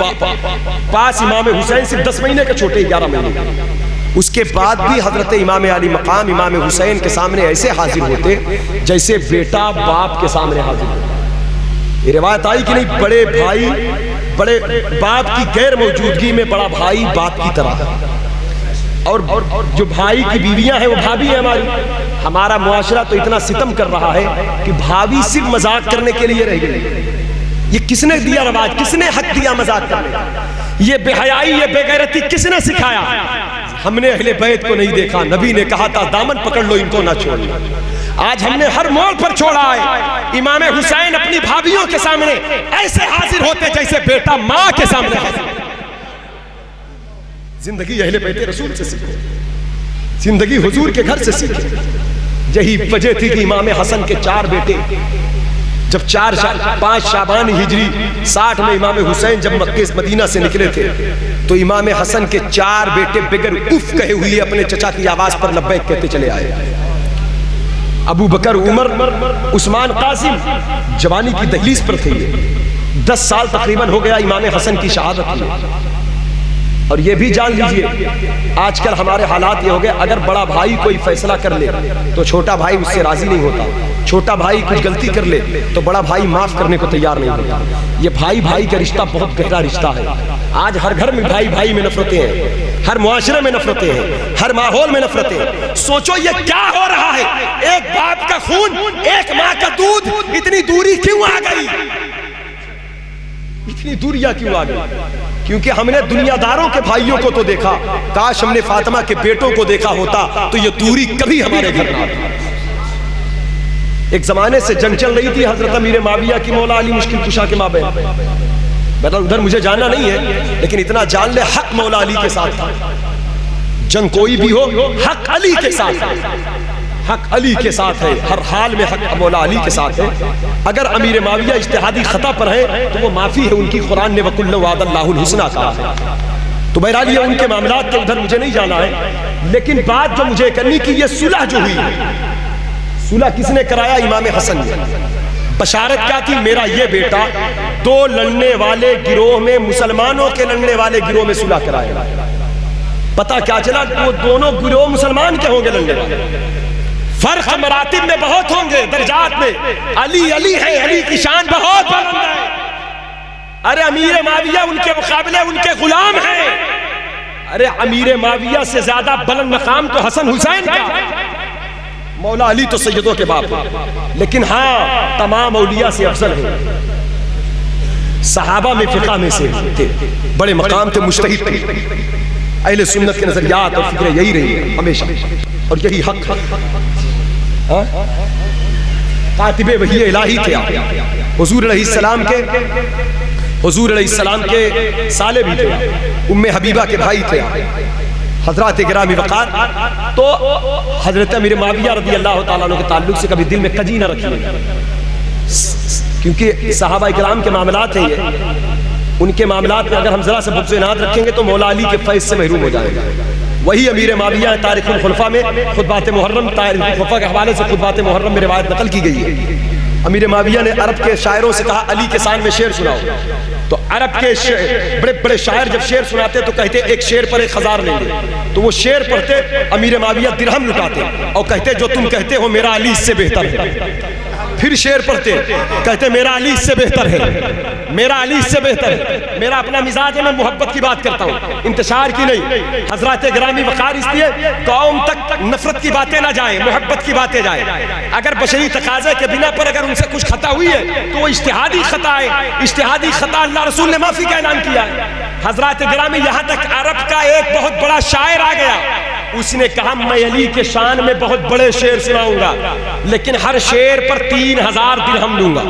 پاس امام حسین صرف 10 مہینے کے چھوٹے 11 مہینے، اس کے بعد بھی حضرت امام علی مقام امام حسین کے سامنے ایسے حاضر ہوتے جیسے بیٹا باپ کے سامنے حاضر ہوتا۔ یہ روایت آئی کہ نہیں، بڑے بھائی بڑے باپ کی غیر موجودگی میں بڑا بھائی باپ کی طرح، اور جو بھائی کی بیویاں ہیں وہ بھابھی ہیں ہماری۔ ہمارا معاشرہ تو اتنا ستم کر رہا ہے کہ بھابھی صرف مذاق کرنے کے لیے رہ گئی۔ یہ کس نے دیا رواج؟ کس نے حق دیا مذاق کرنے کا؟ یہ بے حیائی یہ بے غیرتی کس نے سکھایا؟ ہم نے اہل بیت کو نہیں دیکھا، نبی نے کہا تھا دامن پکڑ لو ان کو نہ چھوڑنا۔ آج ہم نے ہر موڑ پر چھوڑا ہے۔ امام حسین اپنی بھابھیوں کے سامنے ایسے حاضر ہوتے جیسے بیٹا ماں کے سامنے حاضر۔ زندگی اہل بیت رسول سے سیکھو، زندگی حضور کے گھر سے سیکھو۔ یہی وجہ تھی کہ امام حسن کے 4 بیٹے جب 5 شعبان ہجری 60 میں امام حسین جب مکہ مدینہ سے نکلے تھے تو امام حسن کے 4 بیٹے بغیر اف کہے ہوئے اپنے چچا کی آواز پر لبیک کہتے چلے آئے. ابو بکر، عمر، عثمان، قاسم جوانی کی دہلیز پر تھے. 10 سال تقریباً ہو گیا امام حسن کی شہادت کی. اور یہ بھی جان لیجئے آج کل ہمارے حالات یہ ہو گئے، اگر بڑا بھائی کوئی فیصلہ کر لے تو چھوٹا بھائی اس سے راضی نہیں ہوتا. چھوٹا بھائی کچھ غلطی کر لے تو بڑا بھائی معاف کرنے کو تیار نہیں ہوتا. یہ بھائی بھائی کا رشتہ بہت گہرا رشتہ ہے. آج ہر گھر میں بھائی بھائی میں نفرتیں ہیں، ہر معاشرے میں نفرتیں ہیں، ہر ماحول میں نفرتیں ہیں. سوچو یہ کیا ہو رہا ہے؟ ایک باپ کا خون، ایک ماں کا دودھ، اتنی دوری کیوں آ گئی؟ اتنی دوریاں کیوں آ گئی؟ کیونکہ ہم نے دنیا داروں کے بھائیوں کو تو دیکھا، کاش ہم نے فاطمہ کے بیٹوں کو دیکھا ہوتا تو یہ دوری کبھی ہمارے گھر نہ آتی. ایک زمانے سے جنگ چل رہی تھی حضرت امیر معاویہ کی مولا علی مشکل کشا کے مابین. مطلب ادھر مجھے جاننا نہیں ہے لیکن اتنا جان لے حق مولا علی کے ساتھ تھا. جنگ کوئی بھی ہو حق علی کے ساتھ ہے، حق علی کے ساتھ ہے، ہر حال میں حق مولا علی کے ساتھ ہے. اگر امیر معاویہ اجتہادی خطا پر ہے تو وہ معافی ہے ان کی. قرآن نے وَكُلًّا وَعَدَ اللَّهُ الْحُسْنَىٰ کہا ہے. تو بہرحال یہ ان کے معاملات کے ادھر مجھے نہیں جانا ہے. لیکن بات جو مجھے کرنی کی یہ صلح جو ہوئی ہے، صلح کس نے کرایا؟ امام حسن نے. بشارت کیا تھی؟ میرا یہ بیٹا 2 لڑنے والے گروہ میں، مسلمانوں کے لڑنے والے گروہ میں صلح کرائے گا. پتہ کیا چلا؟ وہ دونوں گروہ مسلمان کے ہوں گے لڑنے والے. فرق مراتب میں بہت ہوں گے، درجات میں. علی علی ہے، علی کی شان بہت بلند ہے. ارے امیر معاویہ ان کے مقابلے ان کے غلام ہیں. ارے امیر معاویہ سے زیادہ بلند مقام تو حسن حسین کا. مولا علی تو سیدوں کے باپ ہیں، لیکن ہاں تمام اولیاء سے افضل ہیں. صحابہ میں فقہ میں سے تھے، بڑے مقام تھے، مجتہد تھے. اہل سنت کے نظریات اور فکریں یہی رہی ہیں ہمیشہ، اور یہی حق ہے. کاتب وحی الہی تھے آپ. حضور علیہ السلام کے سالے بھی تھے، ام حبیبہ کے بھائی تھے حضرات گرامی وقار. تو حضرت امیر معاویہ رضی اللہ تعالیٰ عنہ کے تعلق سے کبھی دل میں کجی نہ رکھیے، کیونکہ صحابہ کرام کے معاملات ہیں یہ. ان کے معاملات میں اگر ہم ذرا سے بغض و عناد رکھیں گے تو مولا علی کے فیض سے محروم ہو جائے گا. وہی امیر معاویہ تاریخ الخلفاء میں خطبات محرم، تاریخ الخلفاء کے حوالے سے خطبات محرم میں روایت نقل کی گئی ہے. امیر معاویہ نے عرب کے شاعروں سے کہا علی کے شان میں شعر سناؤ. تو عرب کے بڑے بڑے شاعر جب شعر سناتے تو کہتے ایک شعر پر 1000 لیں گے. تو وہ شعر پڑھتے، امیر معاویہ درہم لٹاتے اور کہتے جو تم کہتے ہو میرا علی اس سے بہتر ہے. پھر شعر پڑھتے، کہتے میرا علی اس سے بہتر ہے، میرا علی اس سے بہتر ہے. میرا اپنا مزاج ہے، میں محبت کی بات کرتا ہوں، انتشار کی نہیں. حضرات گرامی وقار اس لیے قوم تک نفرت کی باتیں نہ جائیں، محبت کی باتیں جائیں. اگر بشری تقاضے کے بنا پر اگر ان سے کچھ خطا ہوئی ہے تو وہ اجتہادی خطا ہے. اجتہادی خطا اللہ رسول نے معافی کا اعلان کیا ہے. حضرات گرامی یہاں تک عرب کا ایک بہت بڑا شاعر آ گیا، اس نے کہا میں علی کے شان میں بہت بڑے شعر سناؤں گا لیکن ہر شعر پر 3000 درہم لوں گا.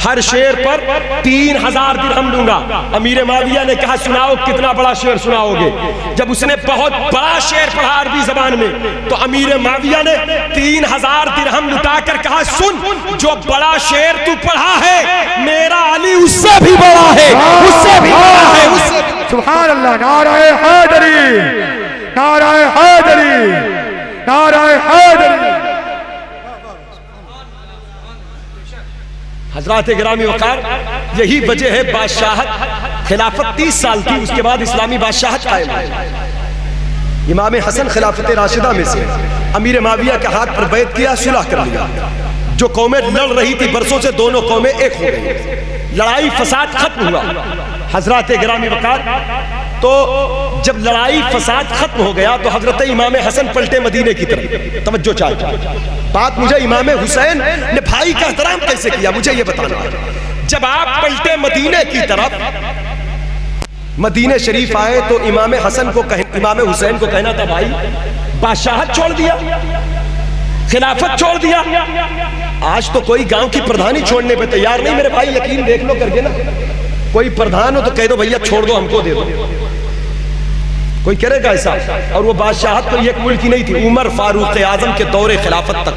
ہر شعر پر 3000 درہم دوں گا. امیر معاویہ نے کہا سناؤ کتنا بڑا شعر سناؤ گے. جب اس نے بہت بڑا شعر پڑھا عربی زبان میں تو امیر معاویہ نے 3000 درہم لٹا کر کہا سن جو بڑا شعر تو پڑھا ہے میرا علی اس سے بھی بڑا ہے، اس سے بھی بڑا ہے، اس سے بھی. سبحان اللہ. نعرہ حیدری، نعرہ حیدری، نعرہ حیدری. حضرات گرامی وقار یہی وجہ ہے بادشاہت خلافت 30 سال کی، اس کے بعد اسلامی بادشاہت قائم ہے. امام حسن خلافت راشدہ میں سے امیر معاویہ کے ہاتھ پر بیعت کیا، صلح کر لیا. جو قومیں لڑ رہی تھی برسوں سے دونوں قومیں ایک ہو گئی، لڑائی فساد ختم ہوا. حضرات گرامی وقار تو جب لڑائی فساد ختم ہو گیا تو حضرت امام حسن پلٹے مدینے کی طرف. توجہ چاہیے بات مجھے امام حسین نے بھائی کا احترام کیسے کیا مجھے یہ بتانا ہے. جب آپ پلٹے مدینے کی طرف مدینے شریف آئے تو امام حسین کو کہنا تھا بھائی بادشاہت چھوڑ دیا، خلافت چھوڑ دیا. آج تو کوئی گاؤں کی پردھانی چھوڑنے پہ تیار نہیں. میرے بھائی یقین دیکھ لو کر کے نا، کوئی پردھان ہو تو کہہ دو بھیا چھوڑ دو ہم کو دے دو. کوئی کرے گا ایسا؟ اور وہ بادشاہت تو ایک ملک کی نہیں تھی. عمر فاروق اعظم کے دور خلافت تک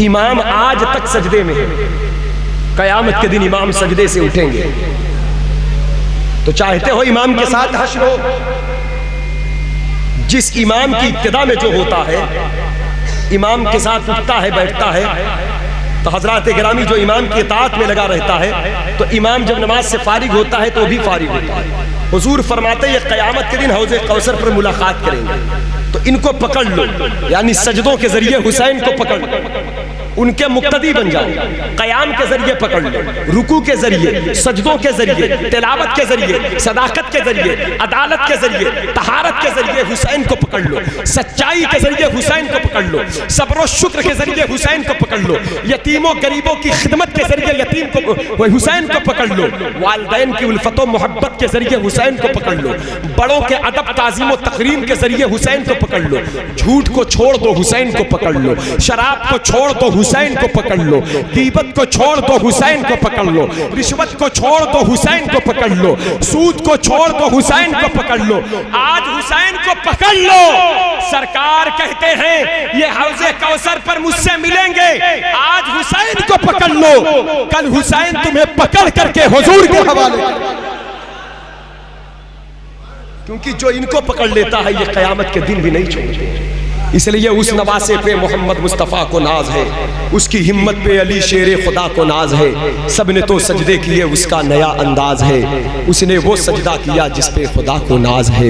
امام آج تک سجدے میں ہے، قیامت کے دن امام سجدے سے اٹھیں گے. تو چاہتے ہو امام کے ساتھ حشر ہو؟ جس امام کی ابتدا میں جو ہوتا ہے، امام کے ساتھ اٹھتا ہے بیٹھتا ہے، تو حضرات گرامی جو امام کی اطاعت میں لگا رہتا ہے، تو امام جب نماز سے فارغ ہوتا ہے تو وہ بھی فارغ ہوتا ہے. حضور فرماتے ہیں یہ قیامت کے دن حوض کوثر پر ملاقات کریں گے، تو ان کو پکڑ لو، یعنی سجدوں کے ذریعے حسین کو پکڑ لو، ان کے مقتدی بن جاؤ. قیام کے ذریعے پکڑ لو، رکوع کے ذریعے، سجدوں کے ذریعے، تلاوت کے ذریعے، صداقت کے ذریعے، عدالت کے ذریعے، طہارت کے ذریعے حسین کو پکڑ لو، سچائی کے ذریعے حسین کو پکڑ لو، صبر و شکر کے ذریعے حسین کو پکڑ لو، یتیموں غریبوں کی خدمت کے ذریعے یتیم کو حسین کو پکڑ لو، والدین کی الفت و محبت کے ذریعے حسین کو پکڑ لو، بڑوں کے ادب تعظیم و تکریم کے ذریعے حسین کو پکڑ لو، جھوٹ کو چھوڑ دو حسین کو پکڑ لو، شراب کو چھوڑ دو حسین کو پکڑ لو، غیبت کو چھوڑ دو حسین کو پکڑ لو، رشوت کو چھوڑ دو حسین کو پکڑ لو، سود کو چھوڑ دو حسین کو پکڑ لو. آج حسین کو پکڑ لو. سرکار کہتے ہیں یہ حوض کوثر پر مجھ سے ملیں گے. آج حسین کو پکڑ لو، کل حسین تمہیں پکڑ کر کے حضور کے حوالے کر. کیونکہ جو ان کو پکڑ لیتا ہے یہ قیامت کے دن بھی نہیں چھوڑتے. اس لیے اس نواسے پہ محمد مصطفیٰ کو ناز ہے، اس کی ہمت پہ علی شیر خدا کو ناز ہے. سب نے تو سجدے کیے اس کا نیا انداز ہے، اس نے وہ سجدہ کیا جس پہ خدا کو ناز ہے.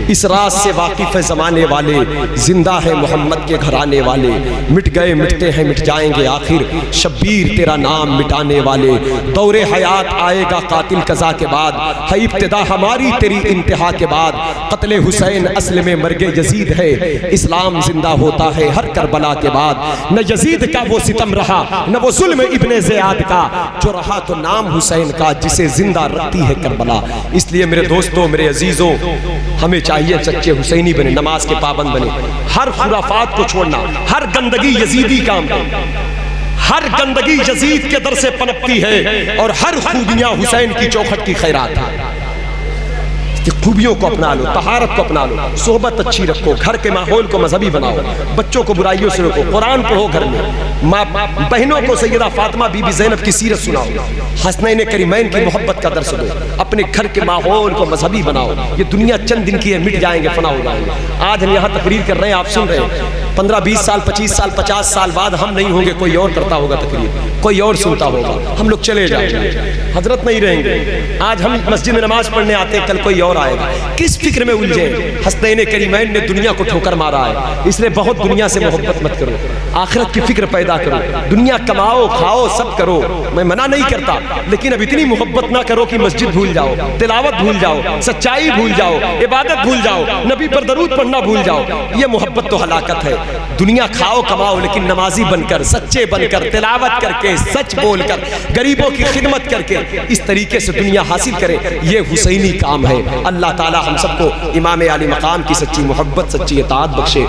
اس راز سے واقف ہے زمانے والے، زندہ ہے محمد کے گھرانے والے. مٹ گئے مٹتے ہیں مٹ جائیں گے آخر، شبیر تیرا نام مٹانے والے. دور حیات آئے گا قاتل قضا کے بعد، ہے ابتدا ہماری تیری انتہا کے بعد. قتل حسین اصل میں مرگ یزید ہے، اسلام زندہ ہوتا ہے ہر کربلا کے بعد. نہ یزید کا وہ ستم رہا، نہ وہ ظلم ابن زیاد کا، جو رہا تو نام حسین کا جسے زندہ رکھتی ہے کربلا. اس لیے میرے دوستوں، میرے عزیزوں، ہمیں چاہیے سچے حسینی بنے، نماز کے پابند بنے. ہر خرافات کو چھوڑنا، ہر گندگی یزیدی کام ہے، ہر گندگی یزید کے در سے پنپتی ہے، اور ہر خوبیاں حسین کی چوکھٹ کی خیرات ہے. خوبیوں کو اپنا لو، طہارت کو اپنا لو، صحبت اچھی رکھو، گھر کے ماحول کو مذہبی بناؤ، بچوں کو برائیوں سے روکو، قرآن پڑھو گھر میں، ماں بہنوں کو سیدہ فاطمہ بی بی زینب کی سیرت سناؤ، حسنین کریمین کی محبت کا درس دو، اپنے گھر کے ماحول کو مذہبی بناؤ. یہ دنیا چند دن کی ہے، مٹ جائیں گے، فنا ہو جائیں گے. آج ہم یہاں تقریر کر رہے ہیں، آپ سن رہے ہیں. 15-20 سال 25 سال 50 سال بعد ہم نہیں ہوں گے، کوئی اور کرتا ہوگا تقریر، کوئی اور سنتا ہوگا، ہم لوگ چلے جائیں گے، حضرت نہیں رہیں گے. آج ہم مسجد میں نماز پڑھنے آتے ہیں، کل کوئی اور آئے گا. کس فکر میں الجھے؟ حسنین کریمین نے دنیا کو ٹھوکر مارا ہے، اس لیے بہت دنیا سے محبت مت کرو، آخرت کی فکر پیدا کرو. دنیا کماؤ کھاؤ سب کرو، میں منع نہیں کرتا، لیکن اب اتنی محبت نہ کرو کہ مسجد بھول جاؤ، تلاوت بھول جاؤ، سچائی بھول جاؤ، عبادت بھول جاؤ، نبی پر درود پڑھنا بھول جاؤ. یہ محبت تو ہلاکت ہے. دنیا کھاؤ کماؤ لیکن نمازی بن کر، سچے بن کر، تلاوت کر کے، سچ بول کر، غریبوں کی خدمت کر کے اس طریقے سے دنیا حاصل کرے. یہ حسینی کام ہے. اللہ تعالی ہم سب کو امام علی مقام کی سچی محبت، سچی اطاعت بخشے،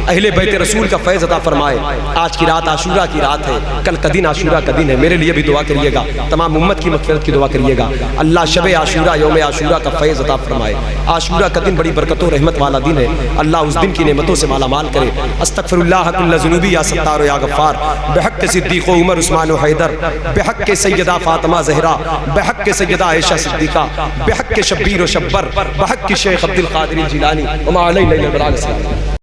اہل بیت رسول کا فیض عطا فرمائے. آج کی رات عاشورہ کی رات ہے، کل کا دن عاشورہ کا دن ہے. میرے لیے بھی دعا کریے گا، تمام امت کی مغفرت کی دعا کریے گا. اللہ شب عاشورہ، یوم عاشورہ کا فیض عطا فرمائے. عاشورہ کا دن بڑی برکت و رحمت والا دن ہے. اللہ اس دن کی نعمتوں سے مالا مال کرے. استغفر اللہ کل ذنوبی یا ستار یا غفار، بحق صدیق و عمر عثمان و حیدر، بحق سیدہ فاطمہ زہرا، بحق سیدہ عائشہ صدیقہ، بحق شبیر و شبر، بحق شیخ عبد القادر الجیلانی، وما علینا الا البلاغ.